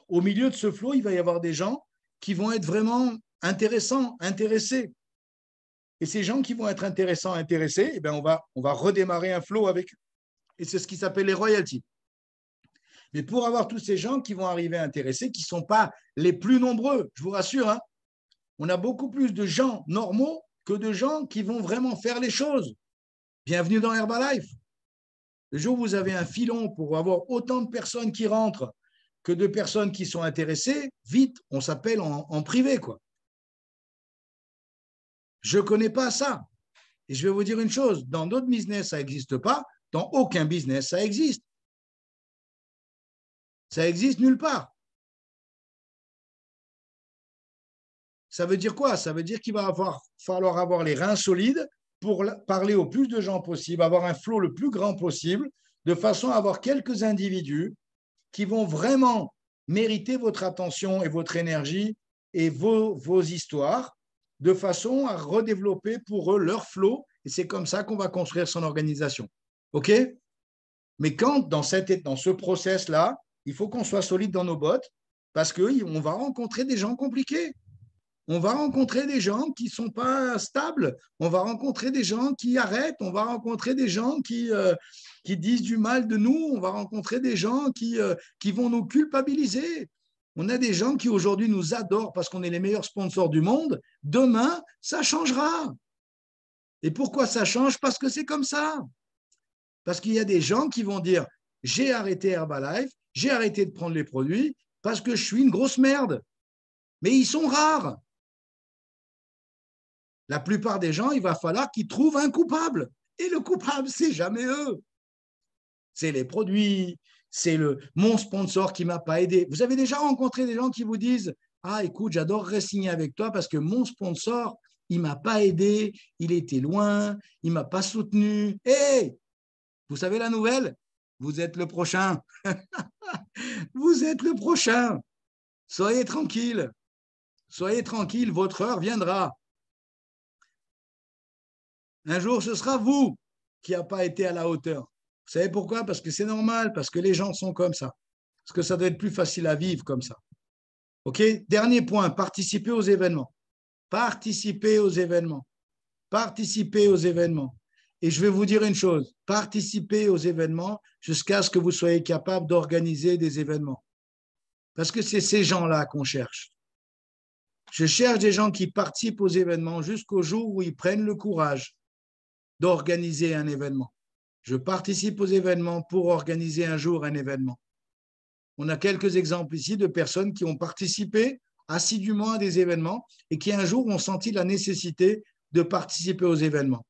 Speaker 3: Au milieu de ce flow, il va y avoir des gens qui vont être vraiment intéressants, intéressés. Et ces gens qui vont être intéressants, intéressés, eh bien, on va redémarrer un flow avec eux. Et c'est ce qui s'appelle les royalties. Mais pour avoir tous ces gens qui vont arriver intéressés, qui ne sont pas les plus nombreux, je vous rassure, hein, on a beaucoup plus de gens normaux que de gens qui vont vraiment faire les choses. Bienvenue dans Herbalife. Le jour où vous avez un filon pour avoir autant de personnes qui rentrent que de personnes qui sont intéressées, vite, on s'appelle en privé, quoi. Je ne connais pas ça. Et je vais vous dire une chose, dans d'autres business, ça n'existe pas. Dans aucun business, ça existe. Ça existe nulle part. Ça veut dire quoi? Ça veut dire qu'il va falloir avoir les reins solides pour parler au plus de gens possible, avoir un flow le plus grand possible, de façon à avoir quelques individus qui vont vraiment mériter votre attention et votre énergie et vos histoires, de façon à redévelopper pour eux leur flow. Et c'est comme ça qu'on va construire son organisation. OK? Mais quand, dans ce process-là, il faut qu'on soit solide dans nos bottes parce qu'on va rencontrer des gens compliqués. On va rencontrer des gens qui ne sont pas stables, on va rencontrer des gens qui arrêtent, on va rencontrer des gens qui disent du mal de nous, on va rencontrer des gens qui vont nous culpabiliser. On a des gens qui aujourd'hui nous adorent parce qu'on est les meilleurs sponsors du monde. Demain, ça changera. Et pourquoi ça change? Parce que c'est comme ça. Parce qu'il y a des gens qui vont dire « j'ai arrêté Herbalife, j'ai arrêté de prendre les produits parce que je suis une grosse merde ». Mais ils sont rares. La plupart des gens, il va falloir qu'ils trouvent un coupable. Et le coupable, c'est jamais eux. C'est les produits, c'est mon sponsor qui ne m'a pas aidé. Vous avez déjà rencontré des gens qui vous disent « Ah, écoute, j'adorerais signer avec toi parce que mon sponsor, il ne m'a pas aidé, il était loin, il ne m'a pas soutenu. » Hé, vous savez la nouvelle? Vous êtes le prochain. Vous êtes le prochain. Soyez tranquille. Soyez tranquille, votre heure viendra. Un jour, ce sera vous qui n'avez pas été à la hauteur. Vous savez pourquoi? Parce que c'est normal, parce que les gens sont comme ça. Parce que ça doit être plus facile à vivre comme ça. OK? Dernier point, participer aux événements. Participer aux événements. Participer aux événements. Et je vais vous dire une chose, participez aux événements jusqu'à ce que vous soyez capable d'organiser des événements. Parce que c'est ces gens-là qu'on cherche. Je cherche des gens qui participent aux événements jusqu'au jour où ils prennent le courage d'organiser un événement. Je participe aux événements pour organiser un jour un événement. On a quelques exemples ici de personnes qui ont participé assidûment à des événements et qui un jour ont senti la nécessité de participer aux événements,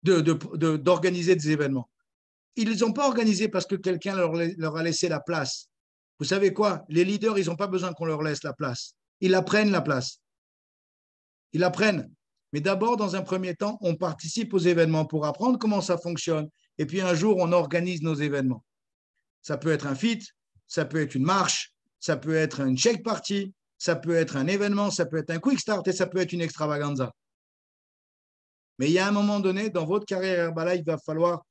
Speaker 3: d'organiser des événements. Ils ne les ont pas organisés parce que quelqu'un leur a laissé la place. Vous savez quoi? Les leaders, ils n'ont pas besoin qu'on leur laisse la place. Ils la prennent, la place. Ils la prennent. Mais d'abord, dans un premier temps, on participe aux événements pour apprendre comment ça fonctionne. Et puis un jour, on organise nos événements. Ça peut être un feat, ça peut être une marche, ça peut être une shake party, ça peut être un événement, ça peut être un quick start et ça peut être une extravaganza. Mais il y a un moment donné, dans votre carrière Herbalife, il va falloir,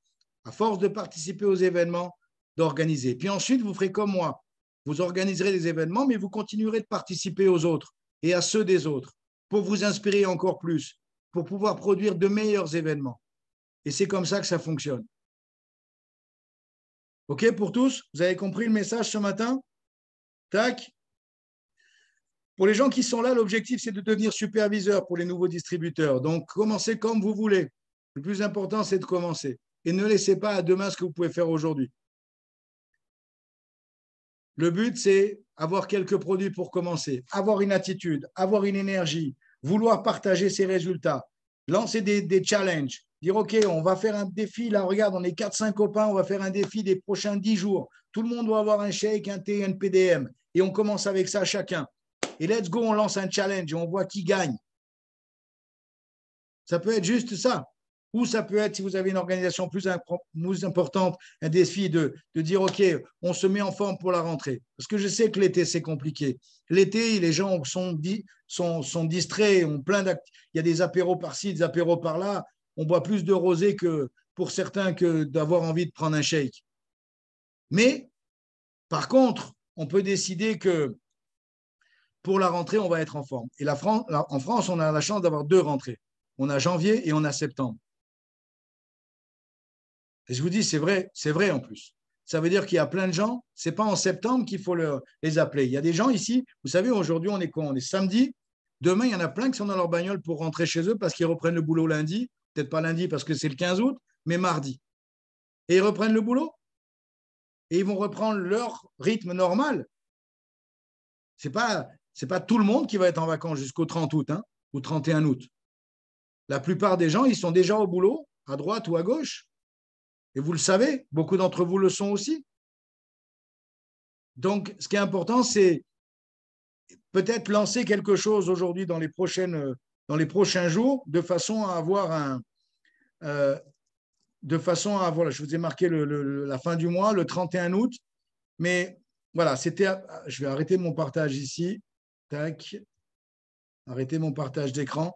Speaker 3: à force de participer aux événements, d'organiser. Puis ensuite, vous ferez comme moi. Vous organiserez des événements, mais vous continuerez de participer aux autres et à ceux des autres pour vous inspirer encore plus, pour pouvoir produire de meilleurs événements. Et c'est comme ça que ça fonctionne. OK pour tous? Vous avez compris le message ce matin? Tac. Pour les gens qui sont là, l'objectif, c'est de devenir superviseur pour les nouveaux distributeurs. Donc, commencez comme vous voulez. Le plus important, c'est de commencer. Et ne laissez pas à demain ce que vous pouvez faire aujourd'hui. Le but, c'est avoir quelques produits pour commencer, avoir une attitude, avoir une énergie, vouloir partager ses résultats, lancer des challenges, dire OK, on va faire un défi, là regarde, on est 4-5 copains, on va faire un défi des prochains 10 jours. Tout le monde doit avoir un shake, un thé, un PDM. Et on commence avec ça chacun. Et let's go, on lance un challenge et on voit qui gagne. Ça peut être juste ça. Ou ça peut être, si vous avez une organisation plus importante, un défi de dire, OK, on se met en forme pour la rentrée. Parce que je sais que l'été, c'est compliqué. L'été, les gens sont distraits, il y a des apéros par-ci, des apéros par-là. On boit plus de rosé que pour certains que d'avoir envie de prendre un shake. Mais, par contre, on peut décider que pour la rentrée, on va être en forme. Et en France, on a la chance d'avoir 2 rentrées. On a janvier et on a septembre. Et je vous dis, c'est vrai en plus. Ça veut dire qu'il y a plein de gens, ce n'est pas en septembre qu'il faut les appeler. Il y a des gens ici, vous savez, aujourd'hui, on est quoi? On est samedi. Demain, il y en a plein qui sont dans leur bagnole pour rentrer chez eux parce qu'ils reprennent le boulot lundi. Peut-être pas lundi parce que c'est le 15 août, mais mardi. Et ils reprennent le boulot. Et ils vont reprendre leur rythme normal. Ce n'est pas tout le monde qui va être en vacances jusqu'au 30 août ou 31 août. La plupart des gens, ils sont déjà au boulot, à droite ou à gauche. Et vous le savez, beaucoup d'entre vous le sont aussi. Donc, ce qui est important, c'est peut-être lancer quelque chose aujourd'hui dans les prochains jours, de façon à avoir voilà, je vous ai marqué la fin du mois, le 31 août. Mais voilà, je vais arrêter mon partage ici. Tac. Arrêter mon partage d'écran.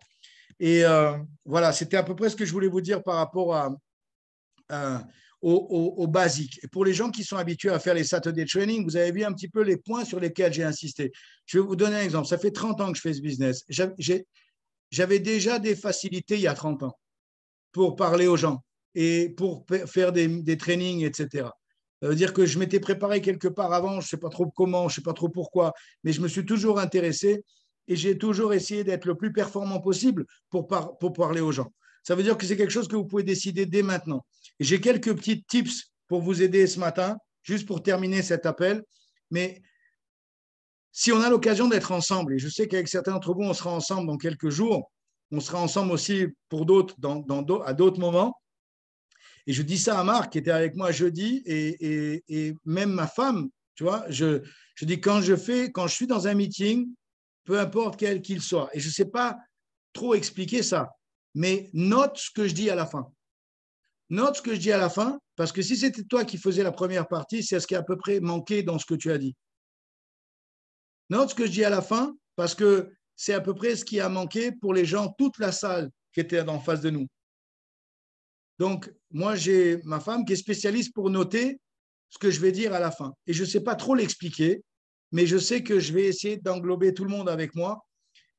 Speaker 3: Et voilà, c'était à peu près ce que je voulais vous dire par rapport au basique. Et pour les gens qui sont habitués à faire les Saturday Training, vous avez vu un petit peu les points sur lesquels j'ai insisté. Je vais vous donner un exemple. Ça fait 30 ans que je fais ce business. J'avais déjà des facilités il y a 30 ans pour parler aux gens et pour faire des trainings, etc. Ça veut dire que je m'étais préparé quelque part avant, je ne sais pas trop comment, je ne sais pas trop pourquoi, mais je me suis toujours intéressé et j'ai toujours essayé d'être le plus performant possible pour parler aux gens. Ça veut dire que c'est quelque chose que vous pouvez décider dès maintenant. Et j'ai quelques petits tips pour vous aider ce matin, juste pour terminer cet appel. Mais si on a l'occasion d'être ensemble, et je sais qu'avec certains d'entre vous, on sera ensemble dans quelques jours, on sera ensemble aussi pour d'autres à d'autres moments. Et je dis ça à Marc, qui était avec moi jeudi, et même ma femme, tu vois, je dis quand je suis dans un meeting, peu importe quel qu'il soit, et je ne sais pas trop expliquer ça, mais note ce que je dis à la fin. Note ce que je dis à la fin, parce que si c'était toi qui faisais la première partie, c'est ce qui a à peu près manqué dans ce que tu as dit. Note ce que je dis à la fin, parce que c'est à peu près ce qui a manqué pour les gens, toute la salle qui était en face de nous. Donc, moi, j'ai ma femme qui est spécialiste pour noter ce que je vais dire à la fin. Et je ne sais pas trop l'expliquer, mais je sais que je vais essayer d'englober tout le monde avec moi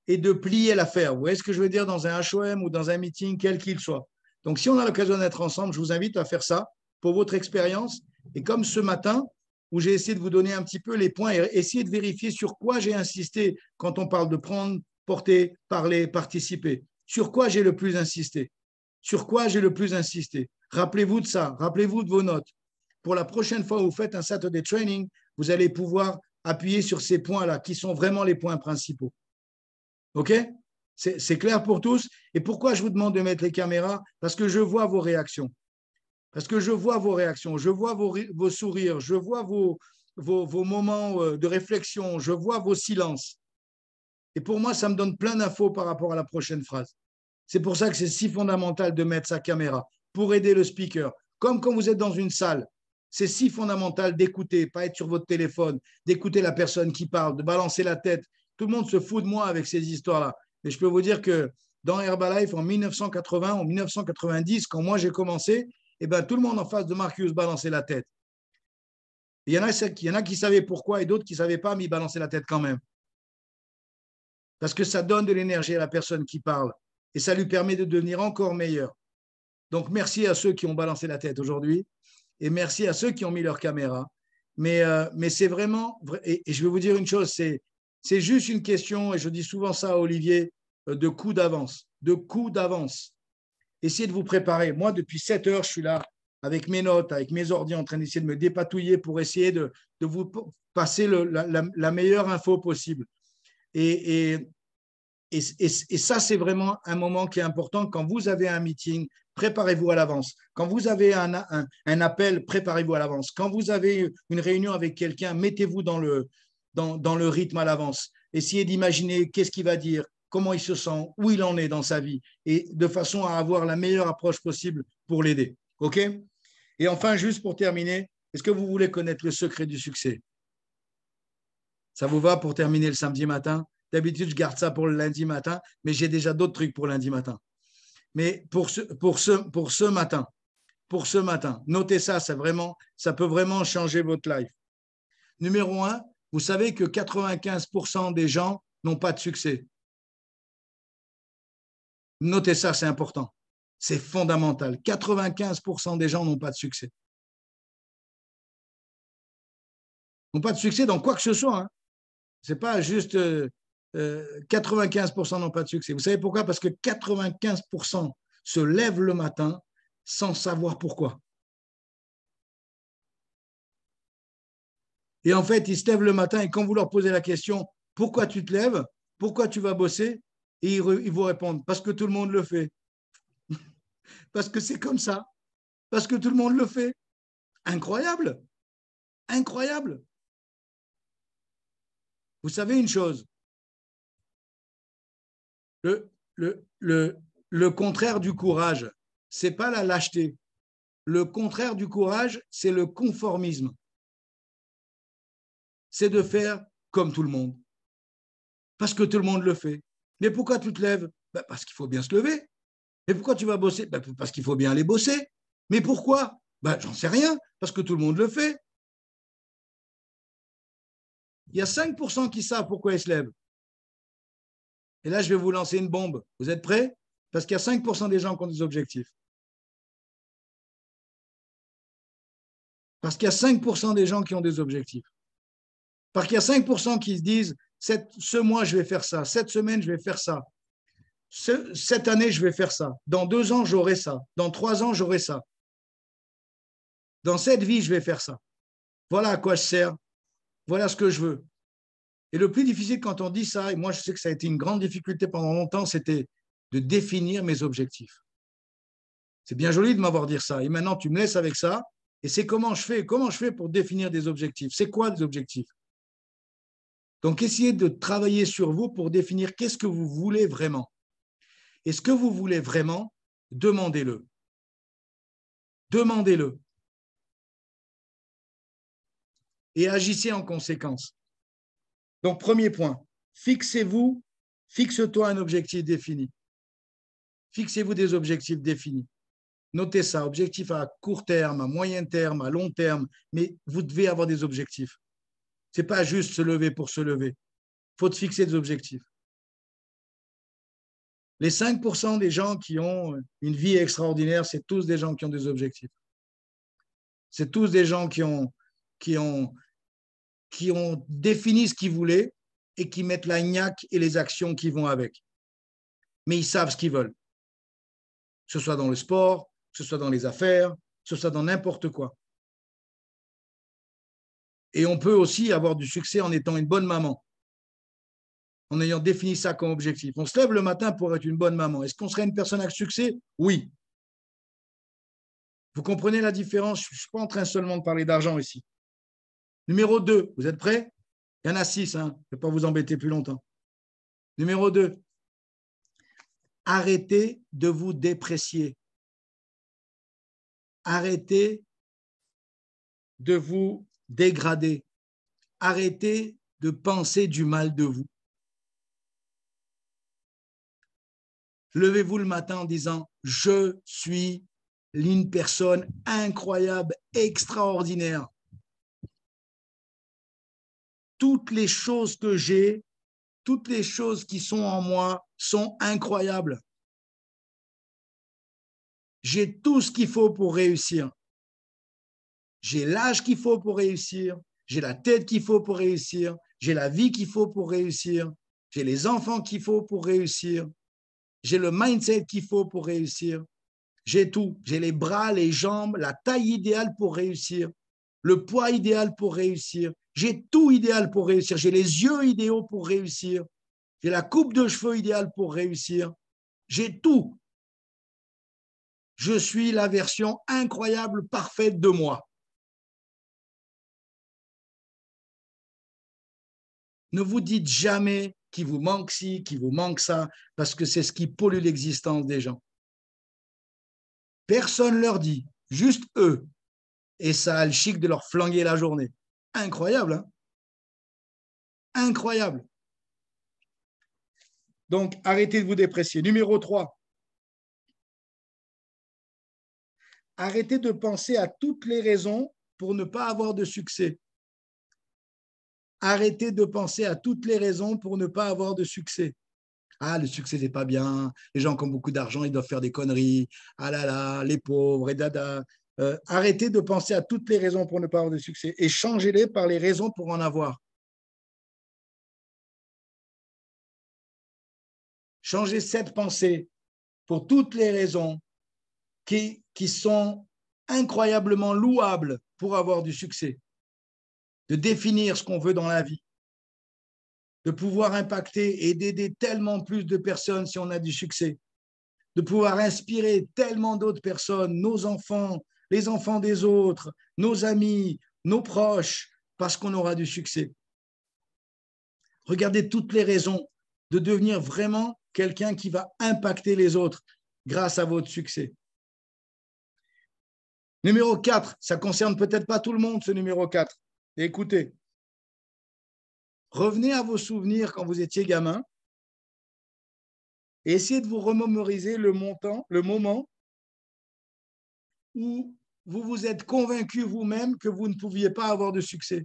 Speaker 3: et de plier l'affaire. Vous voyez ce que je veux dire dans un HOM ou dans un meeting, quel qu'il soit. Donc, si on a l'occasion d'être ensemble, je vous invite à faire ça pour votre expérience. Et comme ce matin, où j'ai essayé de vous donner un petit peu les points et essayer de vérifier sur quoi j'ai insisté quand on parle de prendre, porter, parler, participer. Sur quoi j'ai le plus insisté? Sur quoi j'ai le plus insisté? Rappelez-vous de ça, rappelez-vous de vos notes. Pour la prochaine fois où vous faites un Saturday Training, vous allez pouvoir appuyer sur ces points-là, qui sont vraiment les points principaux. OK? C'est clair pour tous? Et pourquoi je vous demande de mettre les caméras? Parce que je vois vos réactions. Parce que je vois vos réactions, je vois vos sourires, je vois vos moments de réflexion, je vois vos silences. Et pour moi, ça me donne plein d'infos par rapport à la prochaine phrase. C'est pour ça que c'est si fondamental de mettre sa caméra pour aider le speaker. Comme quand vous êtes dans une salle, c'est si fondamental d'écouter, pas être sur votre téléphone, d'écouter la personne qui parle, de balancer la tête. Tout le monde se fout de moi avec ces histoires-là. Mais je peux vous dire que dans Herbalife, en 1980, en 1990, quand moi j'ai commencé, eh ben, tout le monde en face de Marcus balançait la tête. Il y en a qui savaient pourquoi et d'autres qui ne savaient pas, mais ils balançaient la tête quand même. Parce que ça donne de l'énergie à la personne qui parle et ça lui permet de devenir encore meilleur. Donc, merci à ceux qui ont balancé la tête aujourd'hui et merci à ceux qui ont mis leur caméra. Mais c'est vraiment, et je vais vous dire une chose, c'est juste une question, et je dis souvent ça à Olivier, de coup d'avance. De coup d'avance. Essayez de vous préparer. Moi, depuis 7 heures, je suis là avec mes notes, avec mes ordi, en train d'essayer de me dépatouiller pour essayer de vous passer la meilleure info possible. Et ça, c'est vraiment un moment qui est important. Quand vous avez un meeting, préparez-vous à l'avance. Quand vous avez un appel, préparez-vous à l'avance. Quand vous avez une réunion avec quelqu'un, mettez-vous dans le rythme à l'avance. Essayez d'imaginer qu'est-ce qu'il va dire, comment il se sent, où il en est dans sa vie, et de façon à avoir la meilleure approche possible pour l'aider. OK? Et enfin, juste pour terminer, est-ce que vous voulez connaître le secret du succès? Ça vous va pour terminer le samedi matin? D'habitude, je garde ça pour le lundi matin, mais j'ai déjà d'autres trucs pour lundi matin. Mais pour ce matin, notez ça, ça peut vraiment changer votre life. Numéro 1, vous savez que 95% des gens n'ont pas de succès. Notez ça, c'est important. C'est fondamental. 95% des gens n'ont pas de succès. N'ont pas de succès dans quoi que ce soit. Hein. Ce n'est pas juste 95% n'ont pas de succès. Vous savez pourquoi? Parce que 95% se lèvent le matin sans savoir pourquoi. Et en fait, ils se lèvent le matin et quand vous leur posez la question, pourquoi tu te lèves? Pourquoi tu vas bosser? Et ils vous répondent, parce que tout le monde le fait. Parce que c'est comme ça. Parce que tout le monde le fait. Incroyable. Incroyable. Vous savez une chose, le contraire du courage, ce n'est pas la lâcheté. Le contraire du courage, c'est le conformisme. C'est de faire comme tout le monde. Parce que tout le monde le fait. Mais pourquoi tu te lèves? Parce qu'il faut bien se lever. Mais pourquoi tu vas bosser? Parce qu'il faut bien aller bosser. Mais pourquoi? Ben, j'en sais rien, parce que tout le monde le fait. Il y a 5% qui savent pourquoi ils se lèvent. Et là, je vais vous lancer une bombe. Vous êtes prêts? Parce qu'il y a 5% des gens qui ont des objectifs. Parce qu'il y a 5% des gens qui ont des objectifs. Parce qu'il y a 5% qui se disent, ce mois, je vais faire ça. Cette semaine, je vais faire ça. Cette année, je vais faire ça. Dans 2 ans, j'aurai ça. Dans 3 ans, j'aurai ça. Dans cette vie, je vais faire ça. Voilà à quoi je sers. Voilà ce que je veux. Et le plus difficile quand on dit ça, et moi je sais que ça a été une grande difficulté pendant longtemps, c'était de définir mes objectifs. C'est bien joli de m'avoir dit ça. Et maintenant, tu me laisses avec ça. Et c'est comment je fais pour définir des objectifs. C'est quoi des objectifs? Donc, essayez de travailler sur vous pour définir qu'est-ce que vous voulez vraiment. Et ce que vous voulez vraiment, demandez-le. Demandez-le. Et agissez en conséquence. Donc, premier point, fixe-toi un objectif défini. Fixez-vous des objectifs définis. Notez ça, objectif à court terme, à moyen terme, à long terme, mais vous devez avoir des objectifs. Ce n'est pas juste se lever pour se lever. Il faut te fixer des objectifs. Les 5% des gens qui ont une vie extraordinaire, c'est tous des gens qui ont des objectifs. C'est tous des gens qui ont défini ce qu'ils voulaient et qui mettent la niaque et les actions qui vont avec. Mais ils savent ce qu'ils veulent. Que ce soit dans le sport, que ce soit dans les affaires, que ce soit dans n'importe quoi. Et on peut aussi avoir du succès en étant une bonne maman, en ayant défini ça comme objectif. On se lève le matin pour être une bonne maman. Est-ce qu'on serait une personne à succès? Oui. Vous comprenez la différence? Je ne suis pas en train seulement de parler d'argent ici. Numéro 2, vous êtes prêts? Il y en a 6, hein. Je ne vais pas vous embêter plus longtemps. Numéro 2, arrêtez de vous déprécier. Arrêtez de vous dégrader. Arrêtez de penser du mal de vous. Levez-vous le matin en disant « Je suis une personne incroyable, extraordinaire. Toutes les choses que j'ai, toutes les choses qui sont en moi sont incroyables. J'ai tout ce qu'il faut pour réussir. J'ai l'âge qu'il faut pour réussir. J'ai la tête qu'il faut pour réussir. J'ai la vie qu'il faut pour réussir. J'ai les enfants qu'il faut pour réussir. J'ai le mindset qu'il faut pour réussir. J'ai tout. J'ai les bras, les jambes, la taille idéale pour réussir, le poids idéal pour réussir. J'ai tout idéal pour réussir. J'ai les yeux idéaux pour réussir. J'ai la coupe de cheveux idéale pour réussir. J'ai tout. Je suis la version incroyable, parfaite de moi. Ne vous dites jamais qu'il vous manque ci, qu'il vous manque ça, parce que c'est ce qui pollue l'existence des gens. Personne ne leur dit, juste eux. Et ça a le chic de leur flanguer la journée. Incroyable, hein? Incroyable. Donc, arrêtez de vous déprécier. Numéro 3. Arrêtez de penser à toutes les raisons pour ne pas avoir de succès. Arrêtez de penser à toutes les raisons pour ne pas avoir de succès. Ah, le succès, c'est pas bien. Les gens qui ont beaucoup d'argent, ils doivent faire des conneries. Ah là là, les pauvres et dada. Arrêtez de penser à toutes les raisons pour ne pas avoir de succès et changez-les par les raisons pour en avoir. Changez cette pensée pour toutes les raisons qui sont incroyablement louables pour avoir du succès. De définir ce qu'on veut dans la vie. De pouvoir impacter et d'aider tellement plus de personnes si on a du succès. De pouvoir inspirer tellement d'autres personnes, nos enfants, les enfants des autres, nos amis, nos proches, parce qu'on aura du succès. Regardez toutes les raisons de devenir vraiment quelqu'un qui va impacter les autres grâce à votre succès. Numéro 4, ça ne concerne peut-être pas tout le monde, ce numéro 4. Et écoutez, revenez à vos souvenirs quand vous étiez gamin et essayez de vous remémoriser le moment où vous vous êtes convaincu vous-même que vous ne pouviez pas avoir de succès.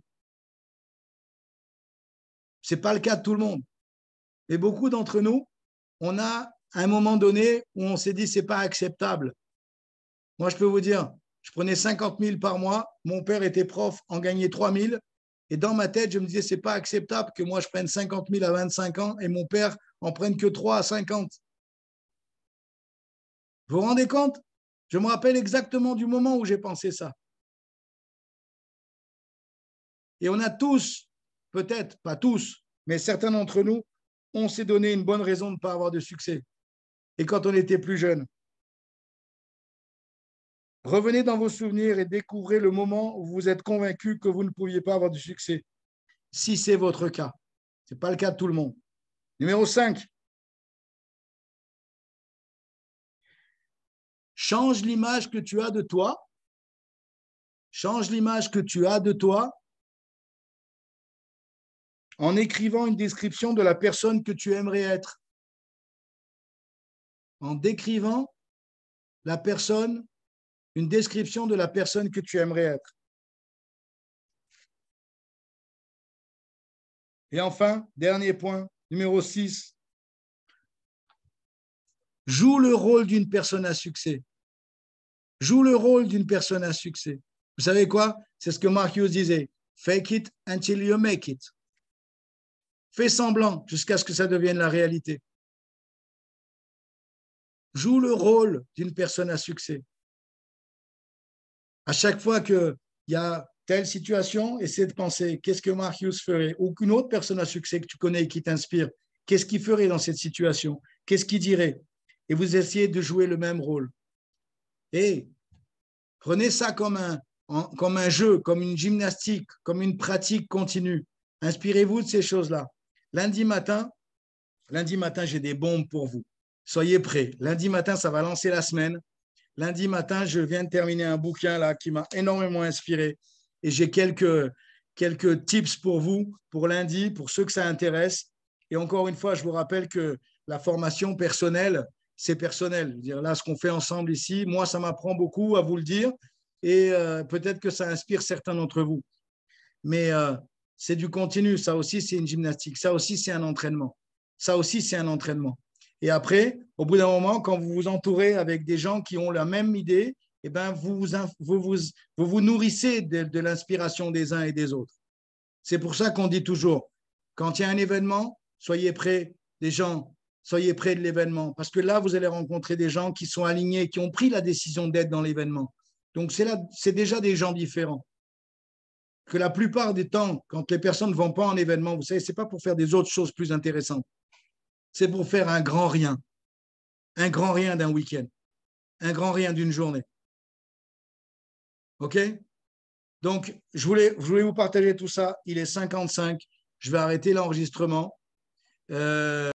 Speaker 3: Ce n'est pas le cas de tout le monde. Et beaucoup d'entre nous, on a un moment donné où on s'est dit c'est pas acceptable. Moi, je peux vous dire, je prenais 50 000 par mois, mon père était prof, en gagnait 3 000, et dans ma tête, je me disais c'est pas acceptable que moi je prenne 50 000 à 25 ans et mon père en prenne que 3 à 50. Vous vous rendez compte? Je me rappelle exactement du moment où j'ai pensé ça. Et on a tous, peut-être pas tous, mais certains d'entre nous, on s'est donné une bonne raison de ne pas avoir de succès. Et quand on était plus jeune, revenez dans vos souvenirs et découvrez le moment où vous êtes convaincu que vous ne pouviez pas avoir de succès, si c'est votre cas. Ce n'est pas le cas de tout le monde. Numéro 5. Change l'image que tu as de toi. Change l'image que tu as de toi en écrivant une description de la personne que tu aimerais être. En décrivant la personne, une description de la personne que tu aimerais être. Et enfin, dernier point, numéro 6. Joue le rôle d'une personne à succès. Joue le rôle d'une personne à succès. Vous savez quoi? C'est ce que Mark Hughes disait. Fake it until you make it. Fais semblant jusqu'à ce que ça devienne la réalité. Joue le rôle d'une personne à succès. À chaque fois qu'il y a telle situation, essaie de penser qu'est-ce que Mark Hughes ferait ou qu'une autre personne à succès que tu connais et qui t'inspire, qu'est-ce qu'il ferait dans cette situation? Qu'est-ce qu'il dirait? Et vous essayez de jouer le même rôle. Et prenez ça comme un jeu, comme une gymnastique, comme une pratique continue. Inspirez-vous de ces choses-là. Lundi matin, j'ai des bombes pour vous. Soyez prêts. Lundi matin, ça va lancer la semaine. Lundi matin, je viens de terminer un bouquin là qui m'a énormément inspiré. Et j'ai quelques tips pour vous, pour lundi, pour ceux que ça intéresse. Et encore une fois, je vous rappelle que la formation personnelle, c'est personnel. Je veux dire, là, ce qu'on fait ensemble ici, moi, ça m'apprend beaucoup à vous le dire. Et peut-être que ça inspire certains d'entre vous. Mais c'est du continu. Ça aussi, c'est une gymnastique. Ça aussi, c'est un entraînement. Ça aussi, c'est un entraînement. Et après, au bout d'un moment, quand vous vous entourez avec des gens qui ont la même idée, eh ben, vous vous nourrissez de l'inspiration des uns et des autres. C'est pour ça qu'on dit toujours, quand il y a un événement, soyez près des gens, soyez près de l'événement. Parce que là, vous allez rencontrer des gens qui sont alignés, qui ont pris la décision d'être dans l'événement. Donc, c'est déjà des gens différents. Que la plupart du temps, quand les personnes ne vont pas en événement, vous savez, ce n'est pas pour faire des autres choses plus intéressantes. C'est pour faire un grand rien d'un week-end, un grand rien d'une journée. OK? Donc, je voulais vous partager tout ça. Il est 55. Je vais arrêter l'enregistrement.